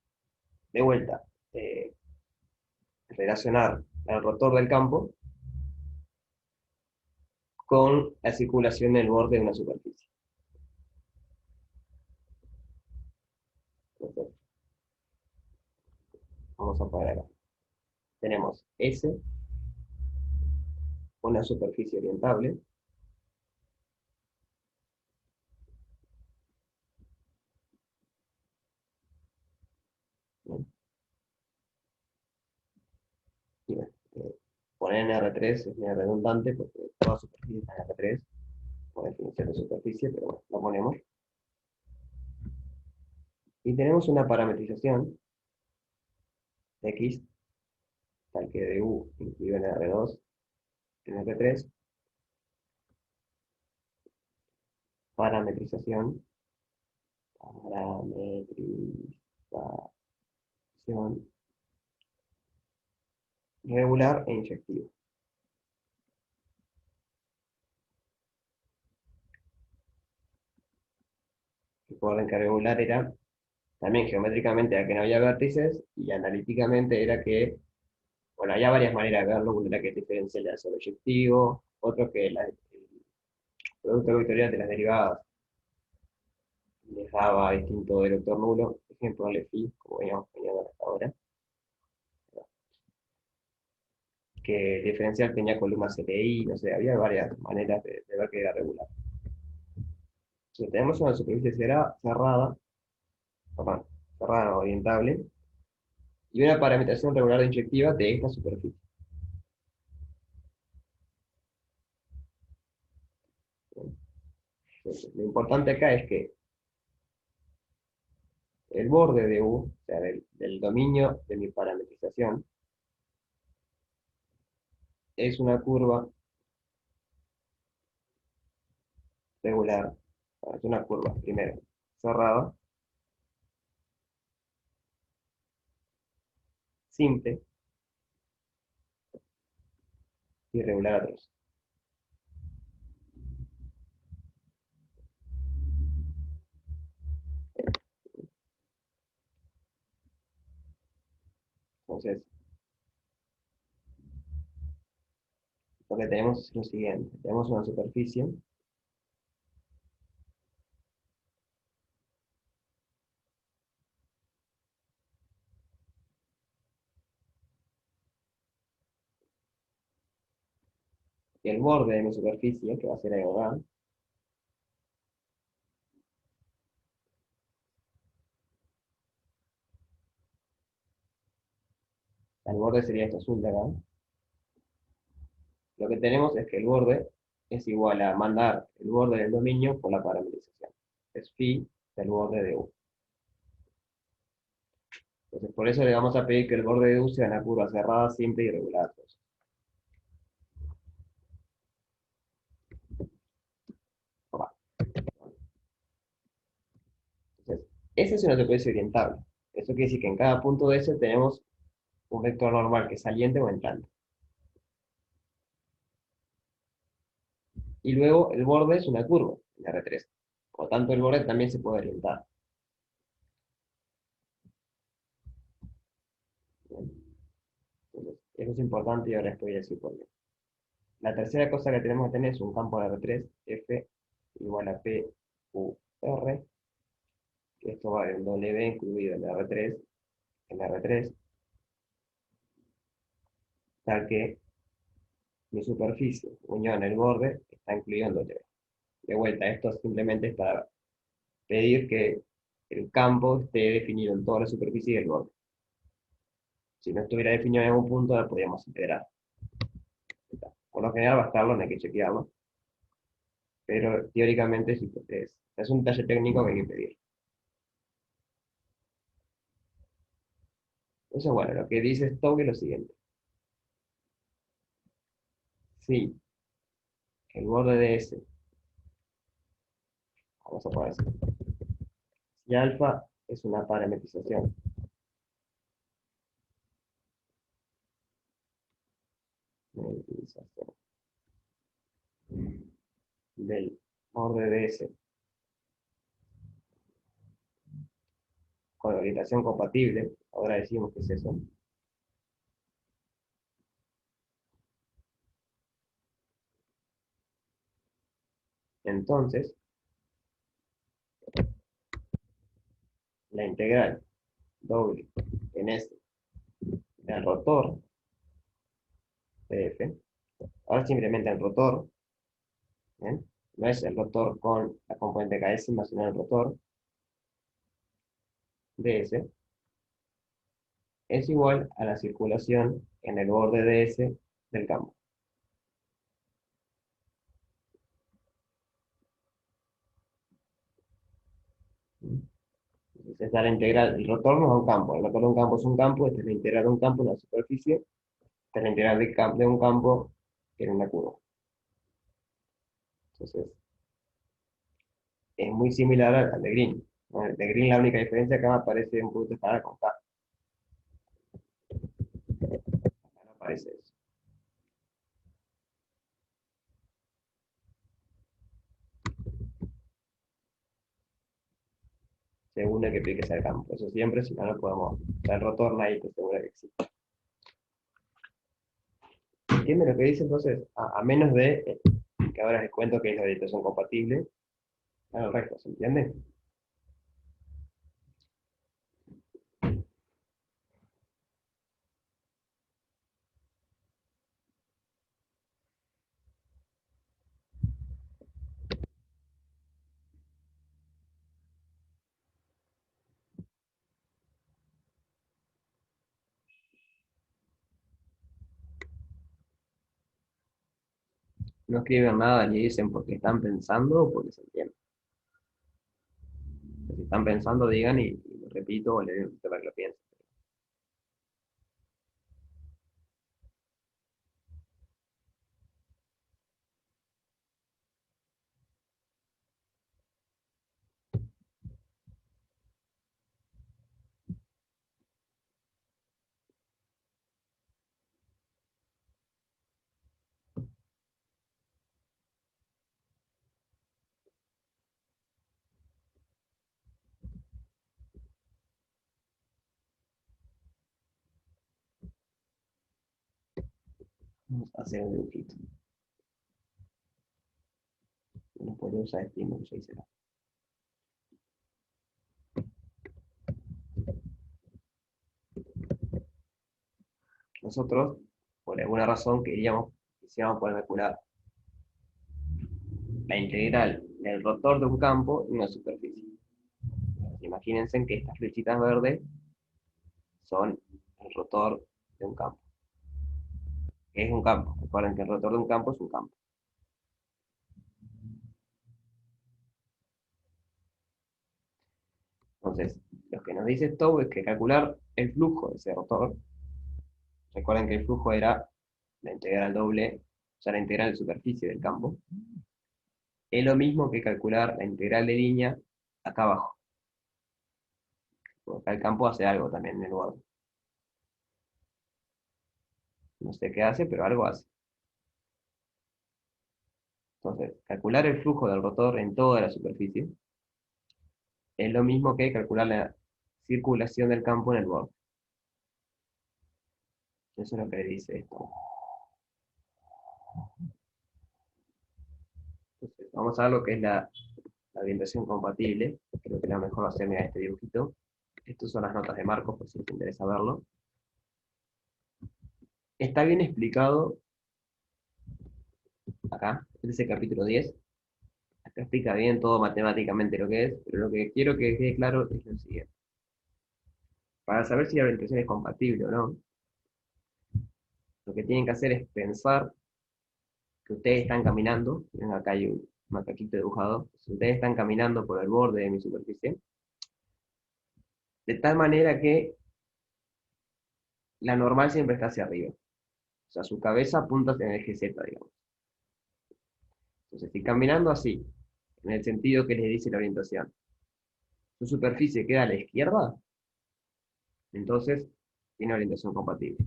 de vuelta, eh, relacionar el rotor del campo con la circulación del borde de una superficie. Entonces, vamos a poner acá. Tenemos S, una superficie orientable, ¿no? Y, poner en R3 es medio redundante porque toda superficie está en R3, por definición de superficie, pero bueno, lo ponemos. Y tenemos una parametrización de X, tal que de U incluido en R2, en R3, parametrización, parametrización regular e inyectiva. Recuerden que regular era también geométricamente era que no había vértices y analíticamente era que, bueno, había varias maneras de verlo, una era que diferencia el sobreyectivo, otro que el producto vectorial de las derivadas les daba distinto del vector nulo, ejemplo, le phi, como veníamos poniendo hasta ahora, que el diferencial tenía columnas LI, no sé, había varias maneras de ver que era regular. Entonces, tenemos una superficie cerrada, perdón, cerrada orientable, y una parametrización regular de inyectiva de esta superficie. Entonces, lo importante acá es que el borde de U, o sea, del dominio de mi parametrización, es una curva regular, es una curva, primero, cerrada, simple y regular atroz. Entonces, lo que tenemos es lo siguiente, tenemos una superficie y el borde de mi superficie, que va a ser acá, el borde sería esto azul de acá, lo que tenemos es que el borde es igual a mandar el borde del dominio por la parametrización. Es phi del borde de U. Entonces, por eso le vamos a pedir que el borde de U sea una curva cerrada, simple y regular. Entonces, esa es una superficie orientable. Eso quiere decir que en cada punto de ese tenemos un vector normal que es saliente o entrante. Y luego el borde es una curva en R3. Por lo tanto, el borde también se puede orientar. Bien. Entonces, eso es importante y ahora les voy a decir por qué. La tercera cosa que tenemos que tener es un campo de R3, F igual a P, U, R, que esto va en W incluido en R3, tal que mi superficie unión el borde está incluido en W. De vuelta, esto simplemente es para pedir que el campo esté definido en toda la superficie del borde. Si no estuviera definido en algún punto, lo podríamos integrar. Por lo general va a estarlo, no hay que chequearlo, pero teóricamente es un detalle técnico que hay que pedir. Entonces, bueno, lo que dice Stowe es lo siguiente. Si el borde de S, vamos a poner así, si alfa es una parametrización del borde de S con orientación compatible, ahora decimos que es eso, entonces la integral doble en S del rotor de F, ahora simplemente el rotor, ¿bien? No es el rotor con la componente KS, sino el rotor de S, es igual a la circulación en el borde de S del campo. Entonces, esta es la integral, el rotor no es un campo, el rotor de un campo es un campo, esta es la integral de un campo en la superficie, esta es la integral de un campo en una curva. Entonces, es muy similar al de Green. ¿No? El de Green la única diferencia acá aparece un punto estándar con K. Acá no aparece eso. Según el que explique sea el campo. Eso siempre, si no, no podemos. O sea, el rotor nadie te asegura que existe. ¿Entienden lo que dice entonces? A menos de que ahora les cuento que es la orientación compatible, el resto, ¿se entiende? No escriben nada ni dicen porque están pensando o porque se entiende. Si están pensando, digan y lo repito o le digo para que lo piensen. Vamos a hacer un dibujito. No puede usar estímulo, ya hice. Nosotros, por alguna razón, quisiéramos poder calcular la integral del rotor de un campo en una superficie. Imagínense que estas flechitas verdes son el rotor de un campo. ¿Qué es un campo? Recuerden que el rotor de un campo es un campo. Entonces, lo que nos dice esto es que calcular el flujo de ese rotor, recuerden que el flujo era la integral doble, o sea, la integral de superficie del campo, es lo mismo que calcular la integral de línea acá abajo. Porque acá el campo hace algo también en el borde. No sé qué hace, pero algo hace. Entonces, calcular el flujo del rotor en toda la superficie es lo mismo que calcular la circulación del campo en el borde. Eso es lo que dice esto. Entonces, vamos a ver lo que es la orientación compatible. Creo que lo mejor va a ser este dibujito. Estas son las notas de Marcos, por si les interesa verlo. Está bien explicado acá, este es el capítulo 10. Acá explica bien todo matemáticamente lo que es, pero lo que quiero que quede claro es lo siguiente. Para saber si la orientación es compatible o no, lo que tienen que hacer es pensar que ustedes están caminando, miren acá hay un macaquito dibujado, si ustedes están caminando por el borde de mi superficie, de tal manera que la normal siempre está hacia arriba. O sea, su cabeza apunta en el eje Z, digamos. Entonces, si caminando así, en el sentido que les dice la orientación, su superficie queda a la izquierda, entonces tiene orientación compatible.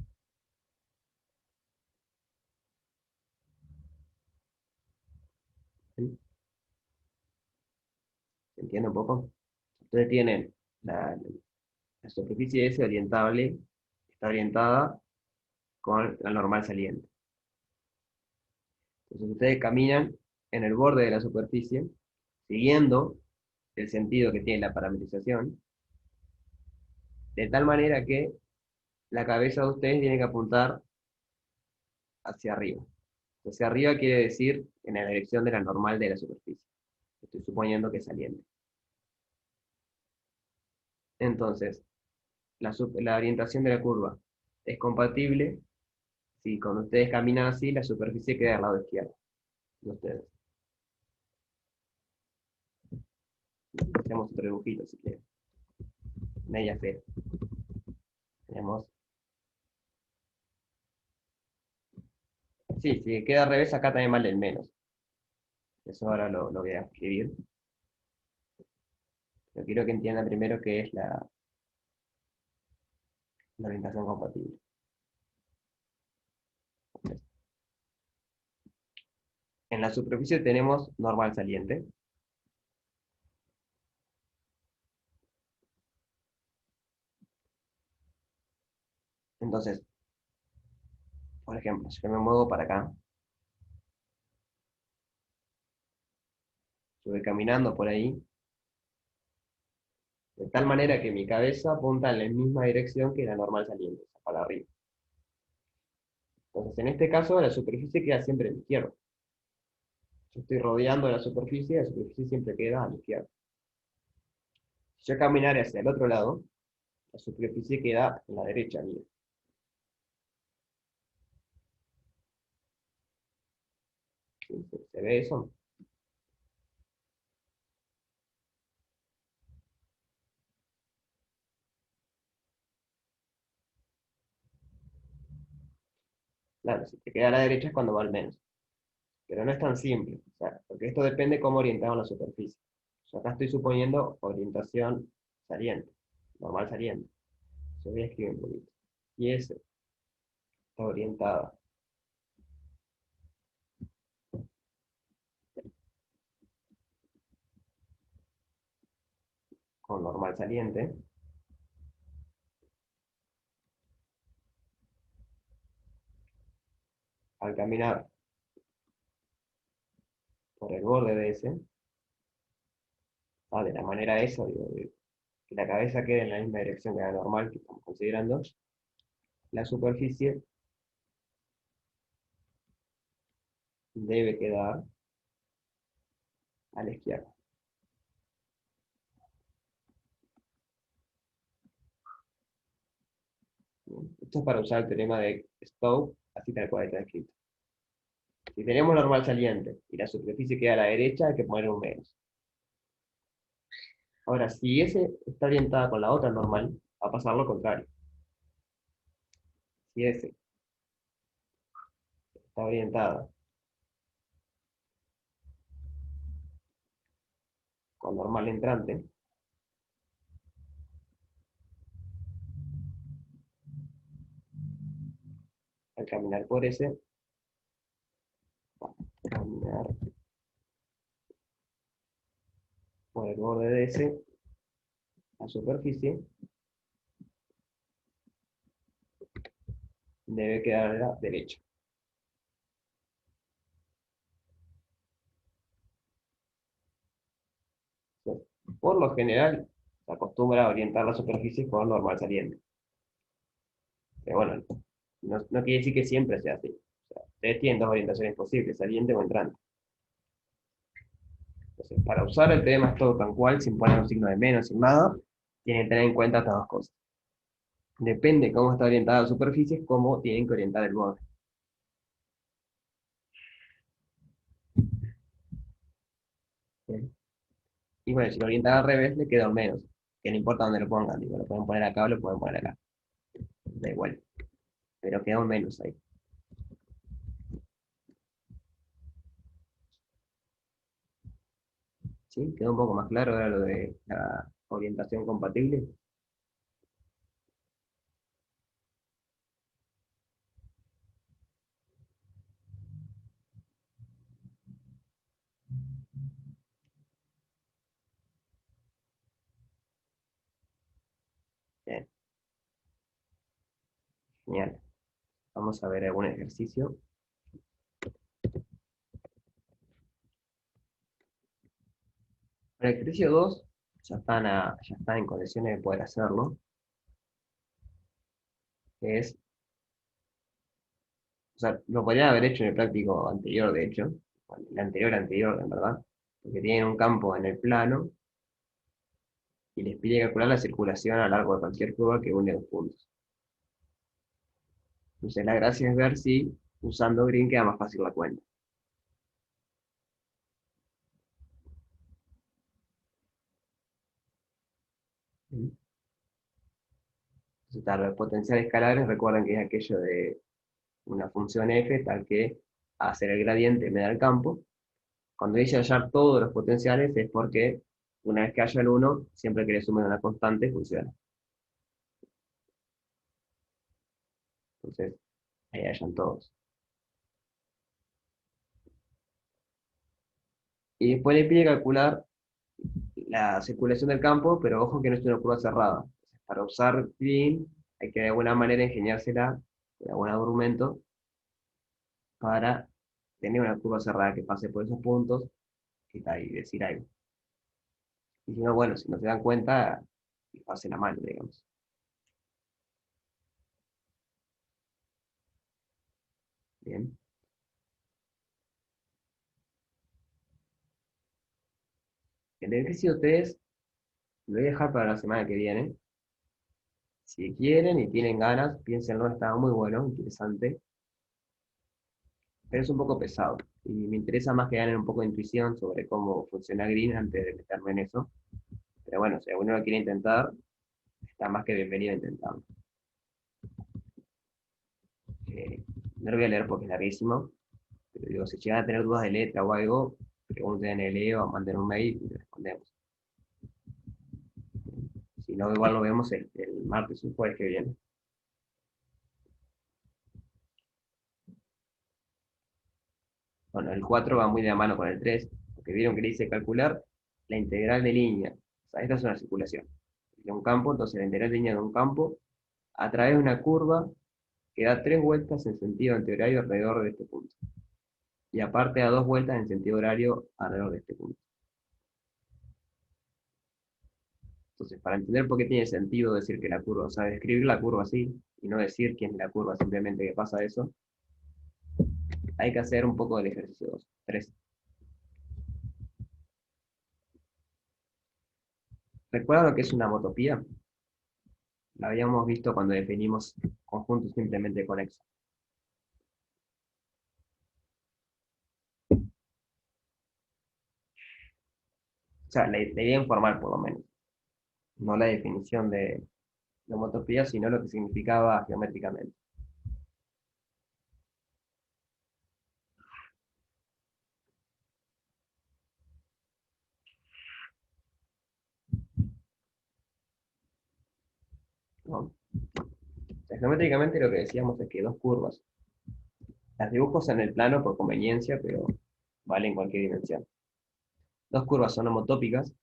¿Sí? ¿Se entiende un poco? Ustedes tienen la superficie S orientable, está orientada con la normal saliente. Entonces ustedes caminan en el borde de la superficie, siguiendo el sentido que tiene la parametrización, de tal manera que la cabeza de ustedes tiene que apuntar hacia arriba. Hacia arriba quiere decir en la dirección de la normal de la superficie. Estoy suponiendo que es saliente. Entonces, la orientación de la curva es compatible si cuando ustedes caminan así, la superficie queda al lado izquierdo de ustedes. Hacemos otro dibujito si quieren. Media fe. Tenemos. Sí, si queda al revés, acá también vale el menos. Eso ahora lo voy a escribir. Pero quiero que entiendan primero qué es la orientación compatible. En la superficie tenemos normal saliente. Entonces, por ejemplo, si yo me muevo para acá, yo voy caminando por ahí, de tal manera que mi cabeza apunta en la misma dirección que la normal saliente, o sea, para arriba. Entonces, en este caso, la superficie queda siempre a la izquierda. Yo estoy rodeando la superficie siempre queda a la izquierda. Si yo caminara hacia el otro lado, la superficie queda en la derecha mía. ¿Sí? ¿Se ve eso? Claro, si te queda a la derecha es cuando va al menos. Pero no es tan simple, o sea, porque esto depende cómo orientamos la superficie. Yo acá estoy suponiendo orientación saliente, normal saliente. Yo voy a escribir un poquito. Y S está orientada con normal saliente. Al caminar por el borde de S, de la manera esa, digo, que la cabeza quede en la misma dirección que la normal que estamos considerando, la superficie debe quedar a la izquierda. ¿Sí? Esto es para usar el teorema de Stokes, así tal cual está escrito. Si tenemos normal saliente y la superficie queda a la derecha, hay que poner un menos. Ahora, si S está orientada con la otra normal, va a pasar lo contrario. Si S está orientada con normal entrante, al caminar por S, va a caminar por el borde de ese, la superficie, debe quedar a la derecha. Por lo general, se acostumbra a orientar la superficie con normal saliente. Pero bueno, no quiere decir que siempre sea así. O sea, ustedes tienen dos orientaciones posibles, saliente o entrante. Entonces, para usar el teorema todo tan cual, sin poner un signo de menos, sin nada, tienen que tener en cuenta estas dos cosas. Depende de cómo está orientada la superficie, es cómo tienen que orientar el borde. Bien. Y bueno, si lo orientan al revés, le queda un menos. Que no importa dónde lo pongan, digo, lo pueden poner acá o lo pueden poner acá. Da igual. Pero queda un menos ahí. ¿Sí? Quedó un poco más claro ahora lo de la orientación compatible. Bien, genial. Vamos a ver algún ejercicio. El ejercicio 2 ya están en condiciones de poder hacerlo. Es, o sea, lo podrían haber hecho en el práctico anterior, de hecho. Bueno, el anterior, en verdad. Porque tienen un campo en el plano y les pide calcular la circulación a lo largo de cualquier curva que une dos puntos. Entonces la gracia es ver si usando green queda más fácil la cuenta. Entonces, tal, los potenciales escalares, recuerden que es aquello de una función f tal que hacer el gradiente me da el campo. Cuando dice hallar todos los potenciales es porque una vez que haya el 1, siempre que le sumen una constante funciona. Entonces, ahí hallan todos. Y después le pide calcular la circulación del campo, pero ojo que no es una curva cerrada. Entonces, para usar green hay que de alguna manera ingeniársela, de algún argumento, para tener una curva cerrada que pase por esos puntos y decir algo. Y si no, bueno, si no se dan cuenta, pasen la mano, digamos. Bien. El ejercicio 3 lo voy a dejar para la semana que viene. Si quieren y tienen ganas, piénsenlo, está muy bueno, interesante, pero es un poco pesado. Y me interesa más que ganen un poco de intuición sobre cómo funciona Green antes de meterme en eso. Pero bueno, si alguno lo quiere intentar, está más que bienvenido a intentarlo. No lo voy a leer porque es larguísimo, pero digo, si llegan a tener dudas de letra o algo, pregunten en el EO o manden un mail y le respondemos. Si no, igual lo vemos el martes o el jueves que viene. Bueno, el 4 va muy de la mano con el 3, porque vieron que le dice calcular la integral de línea. O sea, esta es una circulación de un campo, entonces la integral de línea de un campo a través de una curva que da 3 vueltas en sentido antihorario alrededor de este punto. Y aparte da 2 vueltas en sentido horario alrededor de este punto. Entonces, para entender por qué tiene sentido decir que la curva, o sea, describir la curva así, y no decir quién es la curva, simplemente que pasa eso, hay que hacer un poco del ejercicio 2, 3. ¿Recuerdan lo que es una homotopía? La habíamos visto cuando definimos conjuntos simplemente conexos. O sea, la idea informal por lo menos. No la definición de homotopía, sino lo que significaba geométricamente. ¿No? O sea, geométricamente lo que decíamos es que dos curvas, las dibujos en el plano por conveniencia, pero valen cualquier dimensión. Dos curvas son homotópicas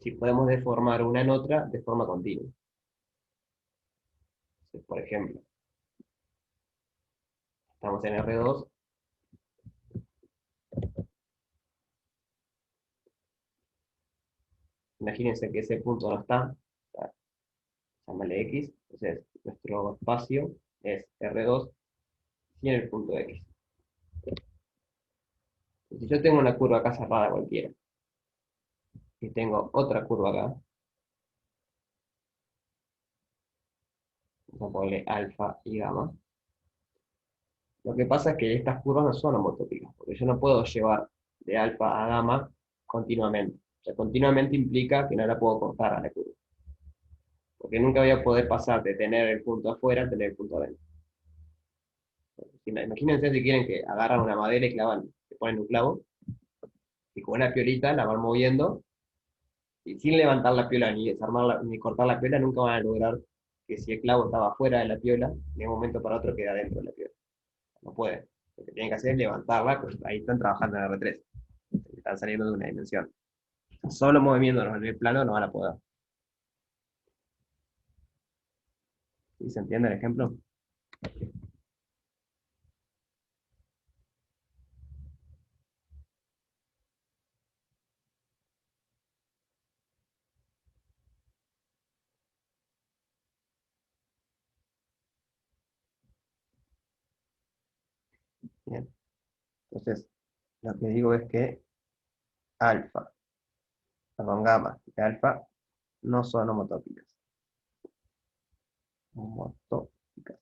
si podemos deformar una en otra de forma continua. Entonces, por ejemplo, estamos en R2, imagínense que ese punto no está, o sea, llámale X, entonces nuestro espacio es R2 y en el punto X. Si yo tengo una curva acá cerrada cualquiera, y tengo otra curva acá, vamos a ponerle alfa y gamma, lo que pasa es que estas curvas no son homotópicas, porque yo no puedo llevar de alfa a gamma continuamente. O sea, continuamente implica que no la puedo cortar a la curva. Porque nunca voy a poder pasar de tener el punto afuera a tener el punto adentro. Imagínense si quieren que agarran una madera y clavan, le ponen un clavo, y con una piolita la van moviendo, y sin levantar la piola ni desarmarla, ni cortar la piola, nunca van a lograr que si el clavo estaba fuera de la piola, de un momento para otro queda dentro de la piola. No puede. Lo que tienen que hacer es levantarla, pues ahí están trabajando en R3. Están saliendo de una dimensión. Solo moviéndonos en el plano no van a poder. ¿Sí se entiende el ejemplo? Bien. Entonces, lo que digo es que alfa, perdón, gamma y alfa no son homotópicas. Homotópicas.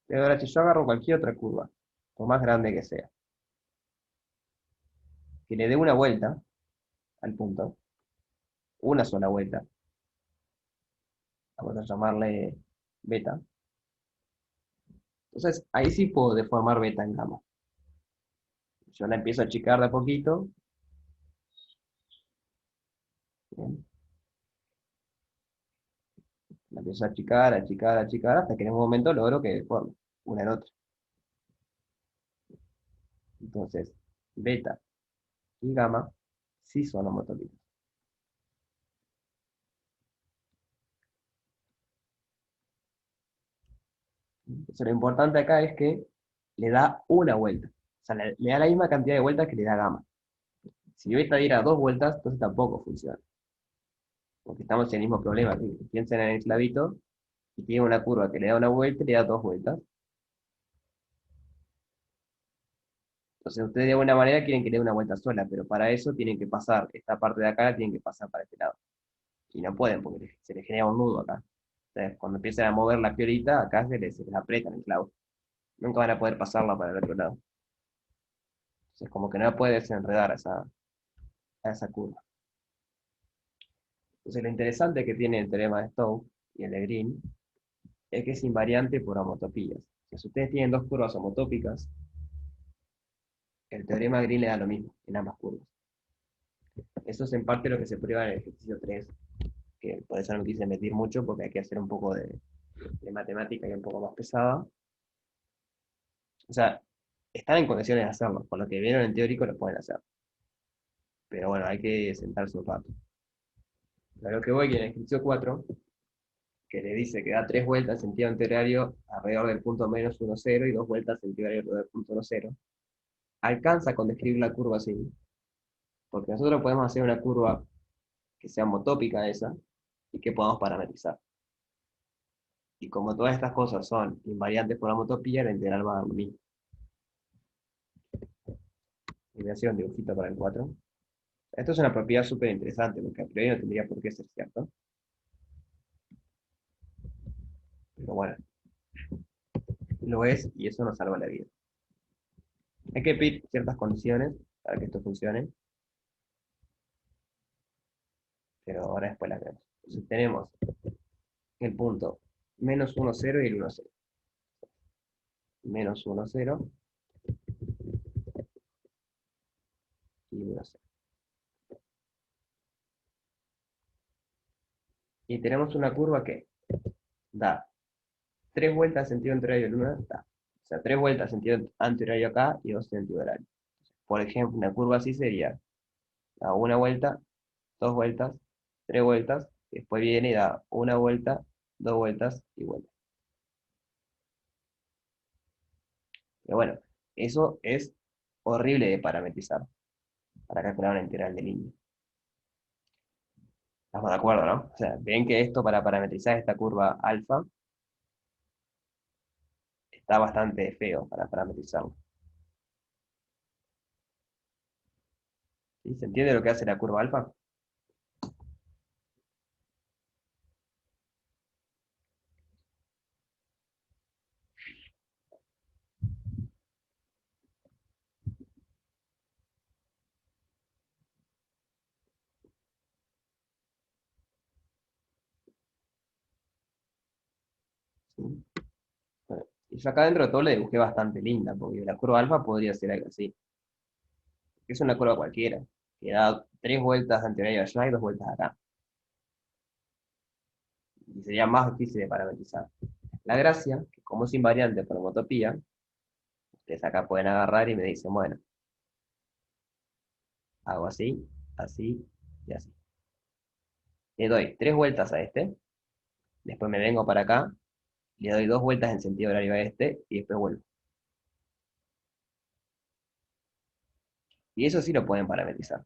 Pero ahora, si yo agarro cualquier otra curva, por más grande que sea, que le dé una vuelta al punto, una sola vuelta, vamos a llamarle beta, entonces ahí sí puedo deformar beta en gamma. Yo la empiezo a achicar de a poquito, bien, la empiezo a achicar, achicar, achicar, hasta que en un momento logro que deforme una en otra. Entonces, beta y gamma sí son homotópicos. Entonces, lo importante acá es que le da una vuelta. O sea, le da la misma cantidad de vueltas que le da gamma. Si beta diera dos vueltas, entonces tampoco funciona. Porque estamos en el mismo problema. Piensen en el clavito y tiene una curva que le da una vuelta y le da dos vueltas. Entonces, ustedes de alguna manera quieren que le dé una vuelta sola, pero para eso tienen que pasar esta parte de acá, la tienen que pasar para este lado. Y no pueden porque se les genera un nudo acá. Entonces, cuando empiezan a mover la piolita, acá se les aprieta el clavo. Nunca van a poder pasarla para el otro lado. Entonces, como que no puede desenredar a esa curva. Entonces, lo interesante que tiene el teorema de Stokes y el de Green es que es invariante por homotopías. Si ustedes tienen dos curvas homotópicas, el teorema de Green le da lo mismo en ambas curvas. Eso es en parte lo que se prueba en el ejercicio 3, que por eso no quise meter mucho porque hay que hacer un poco de matemática y un poco más pesada. O sea, están en condiciones de hacerlo, con lo que vieron en teórico lo pueden hacer. Pero bueno, hay que sentarse un rato. A lo que voy, que en el ejercicio 4, que le dice que da tres vueltas en sentido antihorario alrededor del punto menos 1, 0 y dos vueltas en sentido horario alrededor del punto 1, 0, alcanza con describir la curva así, porque nosotros podemos hacer una curva que sea homotópica esa y que podamos parametrizar. Y como todas estas cosas son invariantes por la homotopía, la integral va a dar lo mismo. Y voy a hacer un dibujito para el 4. Esto es una propiedad súper interesante, porque a priori no tendría por qué ser cierto. Pero bueno, lo es y eso nos salva la vida. Hay que pedir ciertas condiciones para que esto funcione, pero ahora después las vemos. Entonces tenemos el punto menos 1, 0 y el 1, 0. Menos 1, 0 y 1, 0. Y tenemos una curva que da tres vueltas en sentido antihorario en una, da. O sea, tres vueltas en sentido antihorario acá y dos en sentido horario. Por ejemplo, una curva así sería, da una vuelta 2 vueltas, 3 vueltas, y después viene y da una vuelta, 2 vueltas y vuelta. Pero bueno, eso es horrible de parametrizar para calcular una integral de línea. Estamos de acuerdo, ¿no? O sea, ven que esto para parametrizar esta curva alfa está bastante feo para parametrizarlo. ¿Sí? ¿Se entiende lo que hace la curva alfa? ¿Sí? Bueno, y yo acá dentro de todo le dibujé bastante linda, porque la curva alfa podría ser algo así. Es una curva cualquiera, que da 3 vueltas anterior allá y 2 vueltas acá. Y sería más difícil de parametrizar. La gracia, que como es invariante por homotopía, ustedes acá pueden agarrar y me dicen, bueno, hago así, así y así. Le doy 3 vueltas a este, después me vengo para acá, le doy 2 vueltas en sentido horario a este y después vuelvo. Y eso sí lo pueden parametrizar.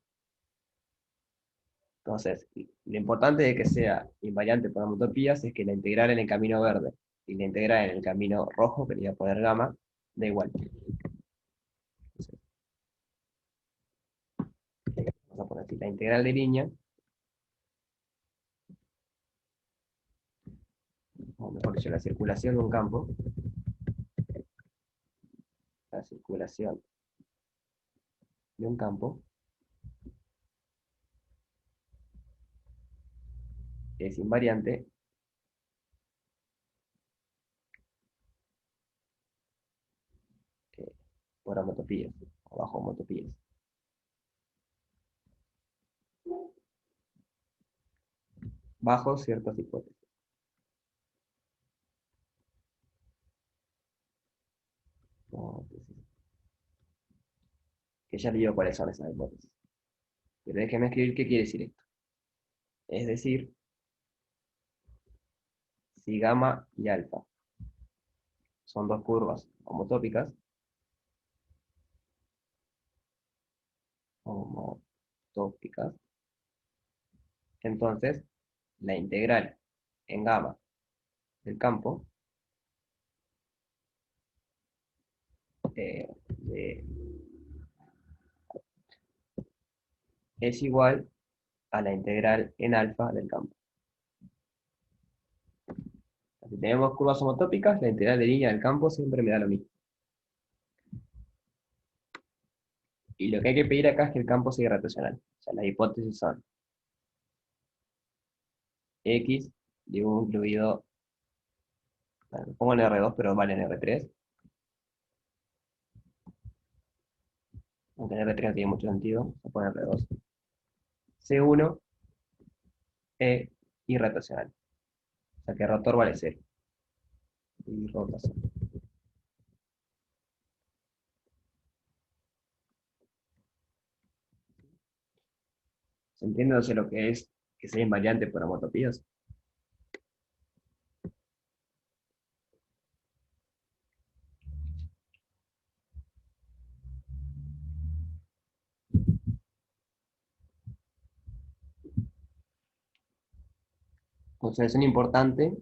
Entonces, lo importante de que sea invariante por homotopías es que la integral en el camino verde y la integral en el camino rojo, que le voy a poner gamma, da igual. Entonces, vamos a poner aquí la integral de línea, o mejor dicho, la circulación de un campo, la circulación de un campo es invariante eh, por homotopías, o bajo homotopías. Bajo ciertas hipótesis. Hipótesis. Que ya le digo cuáles son esas hipótesis. Pero déjeme escribir qué quiere decir esto. Es decir, si gamma y alfa son dos curvas homotópicas, homotópicas, entonces la integral en gamma del campo de- es igual a la integral en alfa del campo. Si tenemos curvas homotópicas, la integral de línea del campo siempre me da lo mismo. Y lo que hay que pedir acá es que el campo sea irracional. O sea, las hipótesis son x, digo incluido, bueno, lo pongo en R2, pero vale en R3. Aunque en R3 no tiene mucho sentido, se pone R2. C1 e irracional. O sea que rotor vale 0. Y rotación. ¿Se entiende entonces lo que es que sea invariante por homotopías? Observación importante,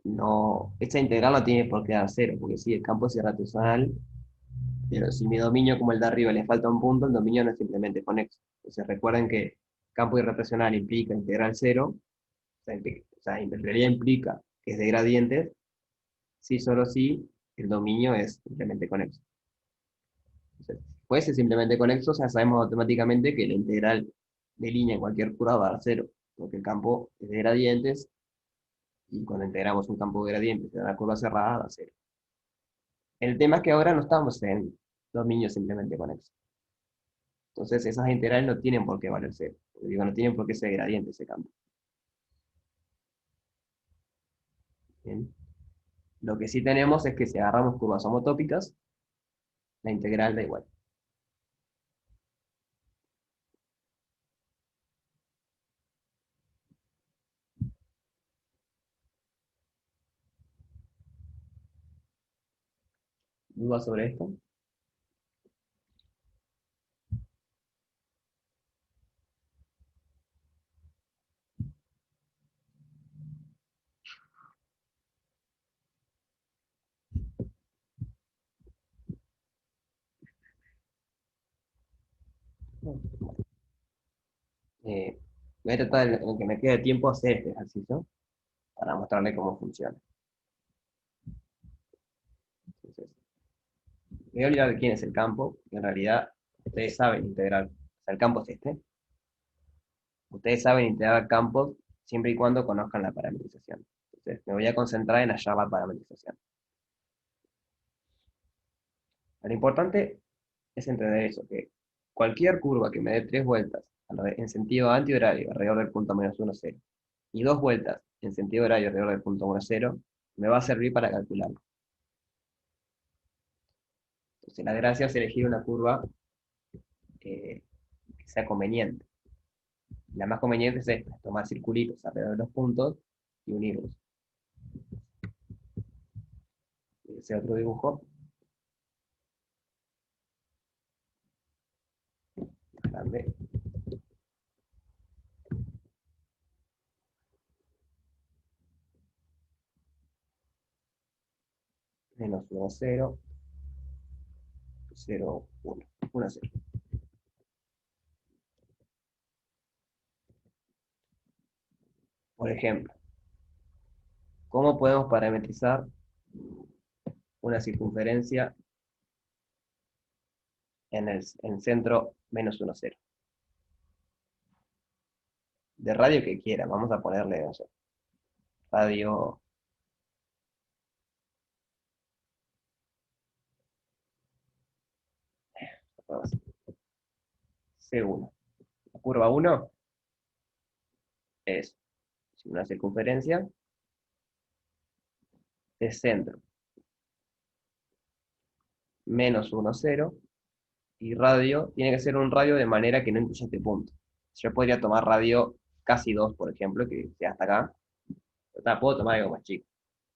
no, esta integral no tiene por qué dar 0, porque si el campo es irracional, pero si mi dominio como el de arriba le falta un punto, el dominio no es simplemente conexo. Entonces recuerden que campo irracional implica integral 0, o sea, en realidad implica que es de gradientes, si solo si el dominio es simplemente conexo. Entonces, si fuese simplemente conexo, ya sabemos automáticamente que la integral de línea en cualquier curva va a dar 0, porque el campo es de gradientes, y cuando integramos un campo de gradientes en una curva cerrada, da 0. El tema es que ahora no estamos en dominio simplemente conexo. Entonces esas integrales no tienen por qué valer 0. Digo, no tienen por qué ser gradiente ese campo. ¿Bien? Lo que sí tenemos es que si agarramos curvas homotópicas, la integral da igual. ¿Dudas sobre esto? Eh, Voy a tratar en lo que me quede tiempo hacer este ejercicio para mostrarle cómo funciona. Entonces, me voy a olvidar de quién es el campo, que en realidad ustedes saben integrar. O sea, el campo es este. Ustedes saben integrar campos siempre y cuando conozcan la parametrización. Entonces, me voy a concentrar en hallar la parametrización. Lo importante es entender eso, que cualquier curva que me dé 3 vueltas en sentido antihorario alrededor del punto menos 1, 0, y 2 vueltas en sentido horario alrededor del punto 1, 0, me va a servir para calcularlo. Entonces, la gracia es elegir una curva que sea conveniente. La más conveniente es esta, tomar circulitos alrededor de los puntos y unirlos. Ese otro dibujo, grande. Menos 1, 0, 0, 1, 1, 0. Por ejemplo, ¿cómo podemos parametrizar una circunferencia en el centro menos 1, 0? De radio que quiera, vamos a ponerle, no sé, radio C1. La curva 1 es una circunferencia de centro menos 1, 0, y radio tiene que ser un radio de manera que no incluya este punto. Yo podría tomar radio casi 2, por ejemplo, que sea hasta acá. Puedo tomar algo más chico.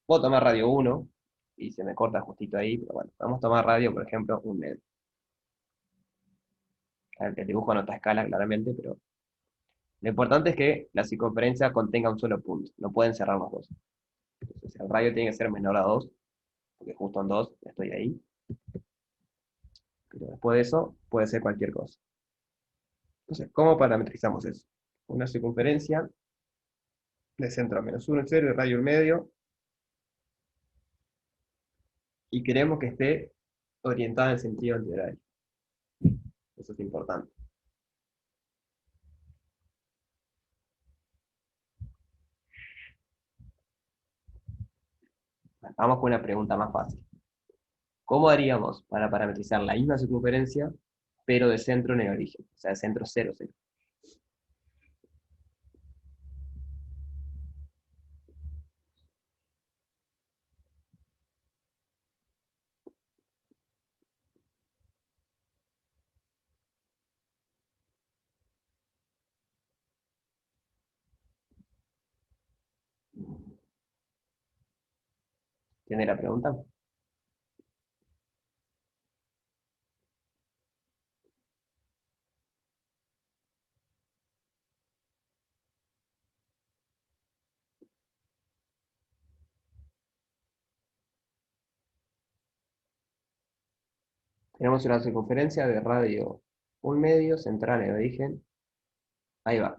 Puedo tomar radio 1 y se me corta justito ahí, pero bueno, vamos a tomar radio, por ejemplo, 1 medio. El dibujo no está a escala, claramente, pero lo importante es que la circunferencia contenga un solo punto. No pueden cerrar los dos. Entonces, el radio tiene que ser menor a 2, porque justo en 2 estoy ahí. Pero después de eso, puede ser cualquier cosa. Entonces, ¿cómo parametrizamos eso? Una circunferencia de centro a menos 1, 0 y radio 1 medio, y queremos que esté orientada en sentido antihorario. Eso es importante. Vamos con una pregunta más fácil. ¿Cómo haríamos para parametrizar la misma circunferencia, pero de centro en el origen? O sea, de centro 0, 0. ¿Tiene la pregunta? Tenemos una circunferencia de radio 1 medio, central en el origen. Ahí va.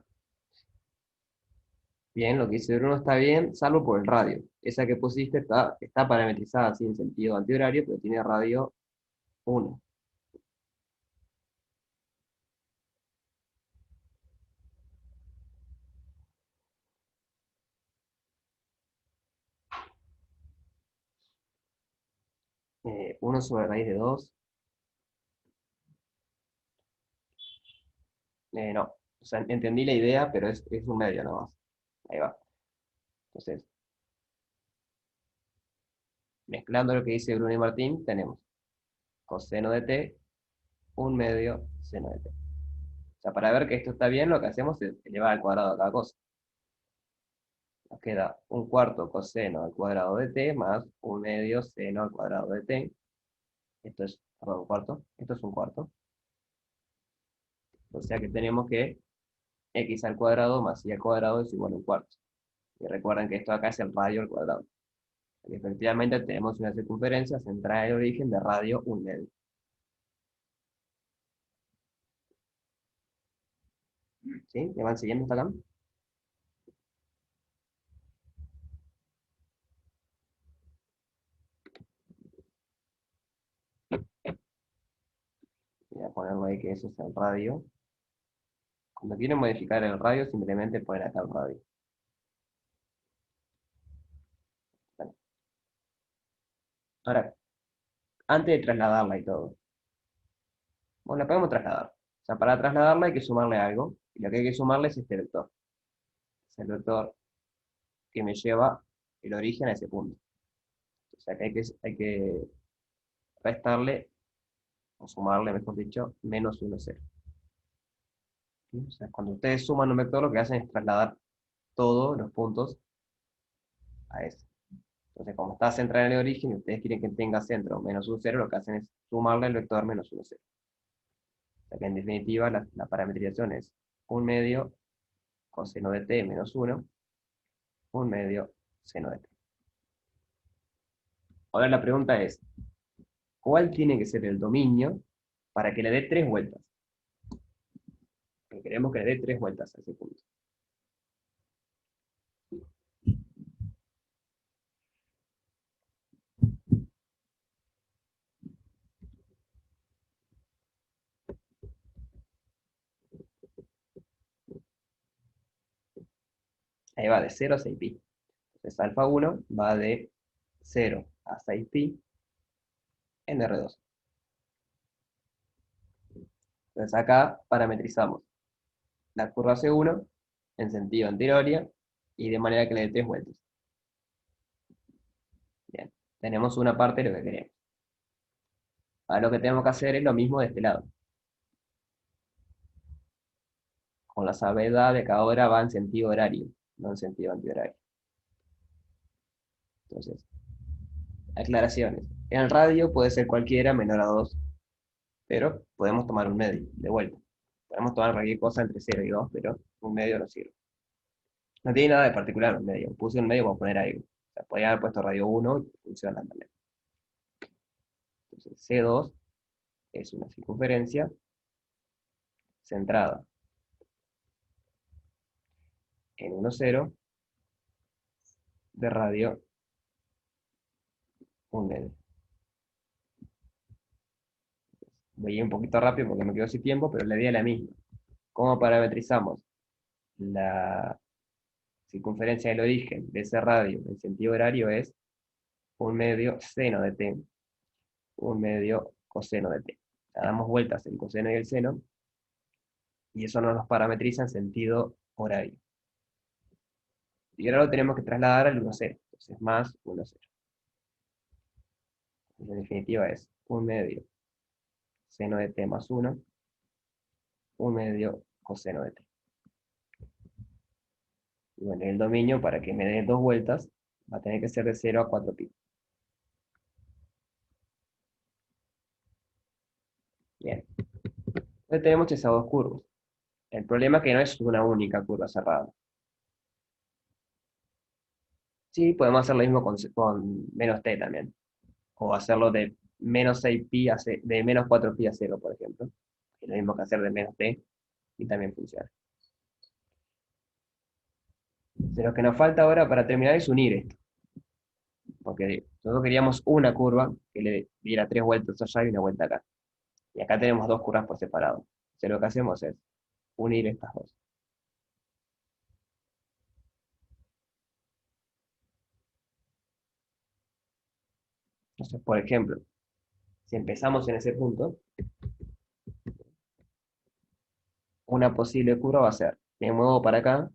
Bien, lo que dice Bruno está bien, salvo por el radio. Esa que pusiste está parametrizada así en sentido antihorario, pero tiene radio 1. Uno sobre raíz de 2. No, o sea, entendí la idea, pero es un medio nomás. Ahí va. Entonces, mezclando lo que dice Bruno y Martín, tenemos coseno de t, 1 medio seno de t. O sea, para ver que esto está bien, lo que hacemos es elevar al cuadrado a cada cosa. Nos queda 1/4 coseno al cuadrado de t más 1 medio seno al cuadrado de t. Esto es, perdón, un cuarto. Esto es un cuarto. O sea que tenemos que x al cuadrado más y al cuadrado es igual a un cuarto. Y recuerden que esto acá es el radio al cuadrado. Y efectivamente tenemos una circunferencia centrada en el origen de radio 1 medio. ¿Sí? ¿Me van siguiendo hasta acá? Voy a ponerlo ahí que eso es el radio. Cuando quieren modificar el radio, simplemente ponen acá el radio. Bueno, ahora, antes de trasladarla y todo, bueno, la podemos trasladar. O sea, para trasladarla hay que sumarle algo. Y lo que hay que sumarle es este vector. Es el vector que me lleva el origen a ese punto. O sea, que hay que restarle, o sumarle, mejor dicho, menos 1, 0. ¿Sí? O sea, cuando ustedes suman un vector, lo que hacen es trasladar todos los puntos a ese. Entonces, como está centrado en el origen y ustedes quieren que tenga centro menos 1, 0, lo que hacen es sumarle el vector menos 1, 0. O sea que en definitiva la parametrización es 1 medio coseno de t menos 1, 1 medio seno de t. Ahora la pregunta es, ¿cuál tiene que ser el dominio para que le dé 3 vueltas? Porque queremos que le dé 3 vueltas a ese punto. Ahí va de 0 a 6pi. Entonces alfa 1 va de 0 a 6pi en R2. Entonces acá parametrizamos la curva C1 en sentido anterior y de manera que le dé 3 vueltas. Bien, tenemos una parte de lo que queremos. Ahora lo que tenemos que hacer es lo mismo de este lado. Con la salvedad de que ahora va en sentido horario, no en sentido antihorario. Entonces, aclaraciones. El radio puede ser cualquiera menor a 2, pero podemos tomar un medio, de vuelta. Podemos tomar cualquier cosa entre 0 y 2, pero un medio no sirve. No tiene nada de particular un medio. Puse un medio para poner algo. O sea, podría haber puesto radio 1 y funciona también. Entonces, C2 es una circunferencia centrada en 1, 0 de radio 1 medio. Voy un poquito rápido porque me quedo sin tiempo, pero la idea es la misma. ¿Cómo parametrizamos la circunferencia del origen de ese radio en sentido horario? Es 1 medio seno de t, 1 medio coseno de t. O sea, damos vueltas el coseno y el seno, y eso no nos parametriza en sentido horario. Y ahora lo tenemos que trasladar al 1, 0. Entonces, más 1, 0. En definitiva es 1 medio seno de t más 1, 1 medio coseno de t. Y bueno, el dominio, para que me dé 2 vueltas, va a tener que ser de 0 a 4pi. Bien. Entonces tenemos esas dos curvas. El problema es que no es una única curva cerrada. Sí, podemos hacer lo mismo con menos t también. O hacerlo de menos 6pi de menos 4pi a 0, por ejemplo. Es lo mismo que hacer de menos t y también funciona. Pero lo que nos falta ahora para terminar es unir esto. Porque nosotros queríamos una curva que le diera 3 vueltas allá y una vuelta acá. Y acá tenemos dos curvas por separado. Entonces lo que hacemos es unir estas dos. Entonces, por ejemplo, si empezamos en ese punto, una posible curva va a ser, me muevo para acá,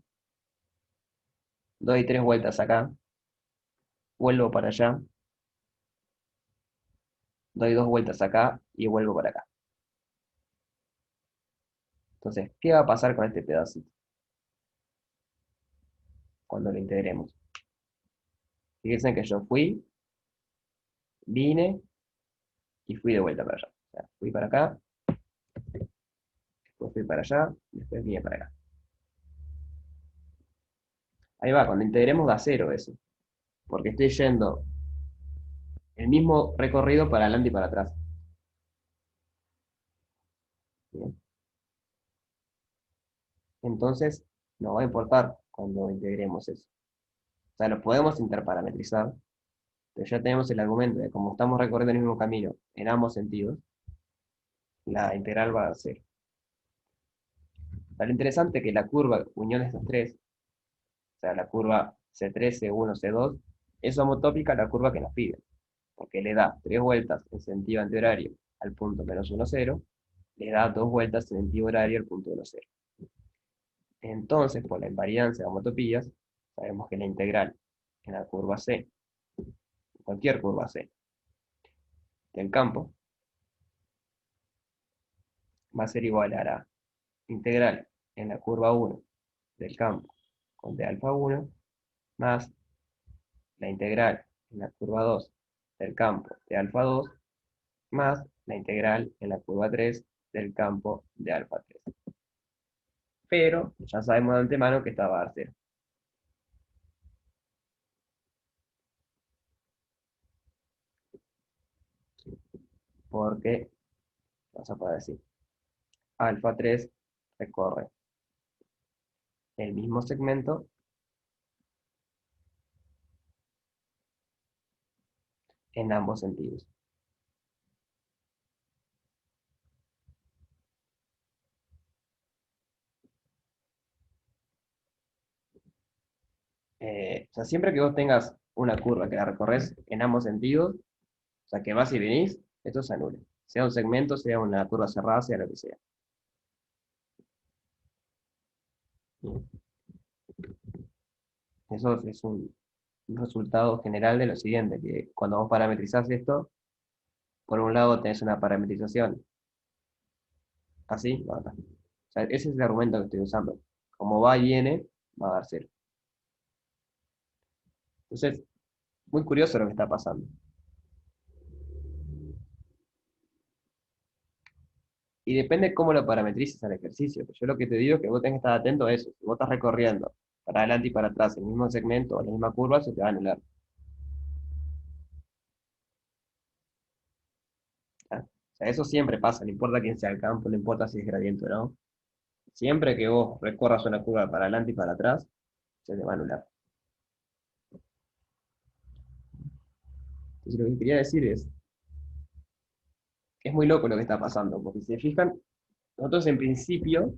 doy 3 vueltas acá, vuelvo para allá, doy 2 vueltas acá y vuelvo para acá. Entonces, ¿qué va a pasar con este pedacito cuando lo integremos? Fíjense que yo fui, vine y fui de vuelta para allá. O sea, fui para acá, después fui para allá, después vine para acá. Ahí va, cuando integremos da cero eso, porque estoy yendo el mismo recorrido para adelante y para atrás. ¿Bien? Entonces, no va a importar cuando integremos eso. O sea, lo podemos interparametrizar, pero ya tenemos el argumento de como estamos recorriendo el mismo camino en ambos sentidos, la integral va a ser. Lo interesante es que la curva unión de estos tres, o sea, la curva C3, C1, C2, es homotópica a la curva que nos pide, porque le da 3 vueltas en sentido antihorario al punto menos 1, 0, le da 2 vueltas en sentido horario al punto 1, 0. Entonces, por la invariancia de homotopías, sabemos que la integral en la curva C, cualquier curva C, del campo, va a ser igual a la integral en la curva 1 del campo con de alfa 1 más la integral en la curva 2 del campo de alfa 2 más la integral en la curva 3 del campo de alfa 3. Pero ya sabemos de antemano que esta va a dar 0. Porque, vamos a poder decir, alfa 3 recorre el mismo segmento en ambos sentidos. O sea, siempre que vos tengas una curva que la recorres en ambos sentidos, o sea, que vas y venís, esto se anula. Sea un segmento, sea una curva cerrada, sea lo que sea. Eso es un resultado general de lo siguiente, que cuando vos parametrizás esto, por un lado tenés una parametrización así, no, acá. O sea, ese es el argumento que estoy usando. Como va y viene, va a dar 0. Entonces, muy curioso lo que está pasando. Y depende cómo lo parametrices al ejercicio. Yo lo que te digo es que vos tenés que estar atento a eso. Si vos estás recorriendo para adelante y para atrás el mismo segmento o la misma curva, se te va a anular. ¿Ah? O sea, eso siempre pasa, no importa quién sea el campo, no importa si es gradiente o no. Siempre que vos recorras una curva para adelante y para atrás, se te va a anular. Entonces, lo que quería decir es que es muy loco lo que está pasando, porque si se fijan, nosotros en principio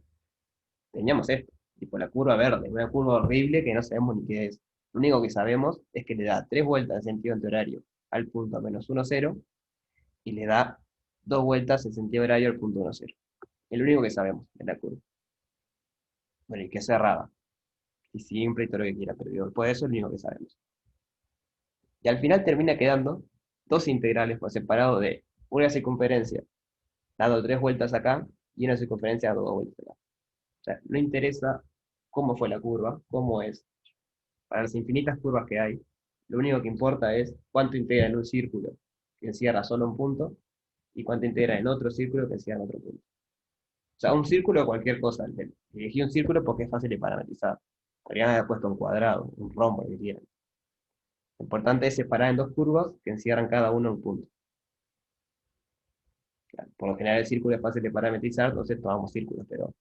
teníamos esto, tipo la curva verde, una curva horrible que no sabemos ni qué es. Lo único que sabemos es que le da 3 vueltas en sentido antihorario al punto menos 1, 0, y le da 2 vueltas en sentido horario al punto 1, 0. Es lo único que sabemos de la curva. Bueno, y que es cerrada, y simple y todo lo que quiera, pero después de eso es lo único que sabemos. Y al final termina quedando dos integrales por separado de una circunferencia, dado 3 vueltas acá, y una circunferencia dado 2 vueltas acá. O sea, no interesa cómo fue la curva, cómo es. Para las infinitas curvas que hay, lo único que importa es cuánto integra en un círculo que encierra solo un punto y cuánto integra en otro círculo que encierra otro punto. O sea, un círculo o cualquier cosa. Elegí un círculo porque es fácil de parametrizar. Podrían haber puesto un cuadrado, un rombo, lo que quieran. Lo importante es separar en dos curvas que encierran cada uno un punto. Claro, por lo general el círculo es fácil de parametrizar, entonces tomamos círculos, pero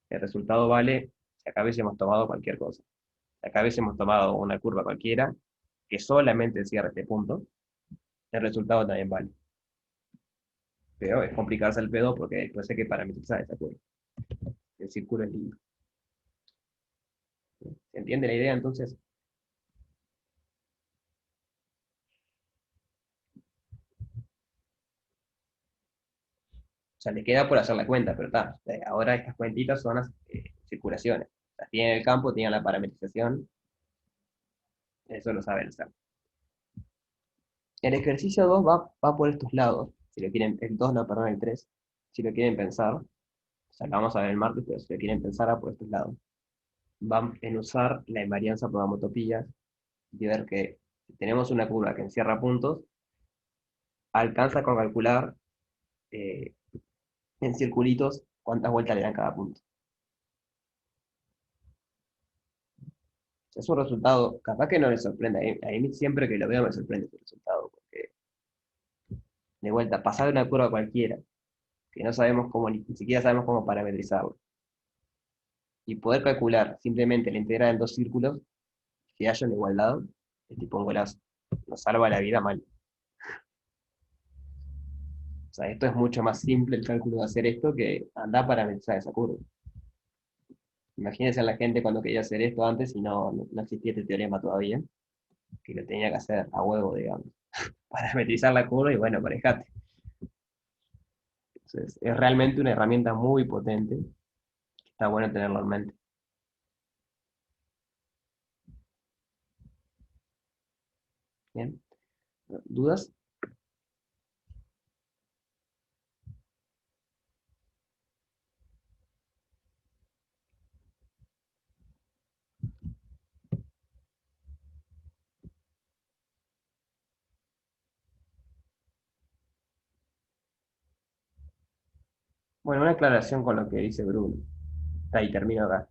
el resultado vale si acá hubiésemos tomado cualquier cosa. Si acá hubiésemos tomado una curva cualquiera que solamente encierra este punto, el resultado también vale. Pero es complicarse el pedo porque después hay que parametrizar esa curva. El círculo es lindo. ¿Se entiende la idea entonces? O sea, le queda por hacer la cuenta, pero está. Ahora estas cuentitas son las circulaciones. O sea, tienen el campo, tienen la parametrización, eso lo saben hacer. El ejercicio 2 va por estos lados. Si lo quieren, el 2 no, perdón, el 3. Si lo quieren pensar, o sea, lo vamos a ver el martes, pero si lo quieren pensar, va por estos lados. Van en usar la invarianza por homotopías y ver que si tenemos una curva que encierra puntos, alcanza con calcular eh, en circulitos cuántas vueltas le dan cada punto. Es un resultado, capaz que no le sorprende, a mí siempre que lo veo me sorprende ese resultado, porque de vuelta, pasar una curva cualquiera, que no sabemos cómo, ni siquiera sabemos cómo parametrizarlo, y poder calcular simplemente la integral en dos círculos, que haya una igualdad, es tipo un golazo, nos salva la vida mal. O sea, esto es mucho más simple el cálculo de hacer esto que andar parametrizar esa curva. Imagínense a la gente cuando quería hacer esto antes y no existía este teorema todavía, que lo tenía que hacer a huevo, digamos, parametrizar la curva y bueno, parejate. Entonces, es realmente una herramienta muy potente, que está bueno tenerlo en mente. Bien, ¿dudas? Bueno, una aclaración con lo que dice Bruno. Está ahí, termino acá.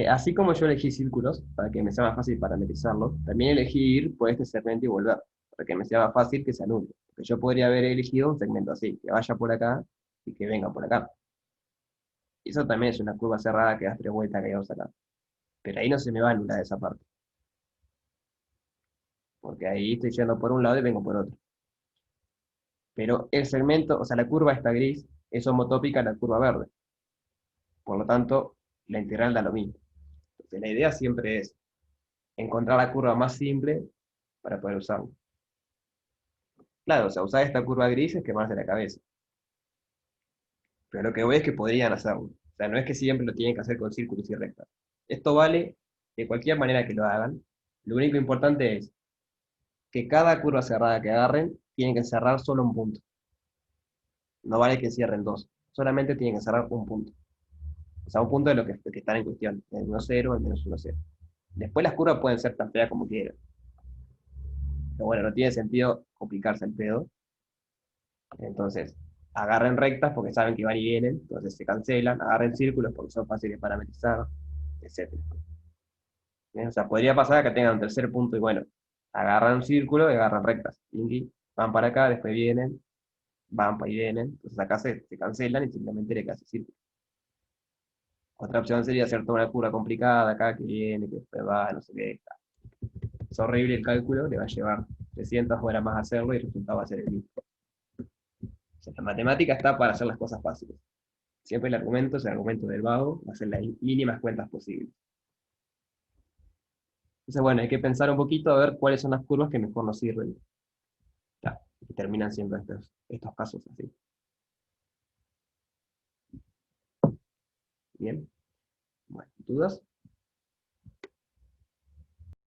Así como yo elegí círculos para que me sea más fácil parametrizarlo, también elegí ir por este segmento y volver, para que me sea más fácil que se anule. Porque yo podría haber elegido un segmento así, que vaya por acá y que venga por acá. Y eso también es una curva cerrada que da tres vueltas que vamos acá. Pero ahí no se me va a anular esa parte, porque ahí estoy yendo por un lado y vengo por otro. Pero el segmento, o sea, la curva esta gris, es homotópica a la curva verde. Por lo tanto, la integral da lo mismo. Entonces, la idea siempre es encontrar la curva más simple para poder usarlo. Claro, o sea, usar esta curva gris es quemarse la cabeza. Pero lo que voy es que podrían hacerlo. O sea, no es que siempre lo tienen que hacer con círculos y rectas. Esto vale de cualquier manera que lo hagan. Lo único importante es que cada curva cerrada que agarren, tienen que cerrar solo un punto. No vale que cierren dos. Solamente tienen que cerrar un punto. O sea, un punto de lo que están en cuestión. El 1,0, el -1,0. Después las curvas pueden ser tan feas como quieran. Pero bueno, no tiene sentido complicarse el pedo. Entonces, agarren rectas porque saben que van y vienen, entonces se cancelan, agarren círculos porque son fáciles de parametrizar, etcétera. ¿Bien? O sea, podría pasar que tengan un tercer punto y bueno, agarran un círculo y agarran rectas. Y van para acá, después vienen, van para y vienen. Entonces acá se cancelan y simplemente le queda círculo. Otra opción sería hacer toda una curva complicada acá que viene, que después va, no sé qué. Es horrible el cálculo, le va a llevar 300 horas más hacerlo y el resultado va a ser el mismo. O sea, la matemática está para hacer las cosas fáciles. Siempre el argumento es el argumento del vago, hacer las mínimas cuentas posibles. Entonces, bueno, hay que pensar un poquito a ver cuáles son las curvas que mejor nos sirven. Ya, y terminan siendo estos casos así. Bien, bueno, ¿dudas?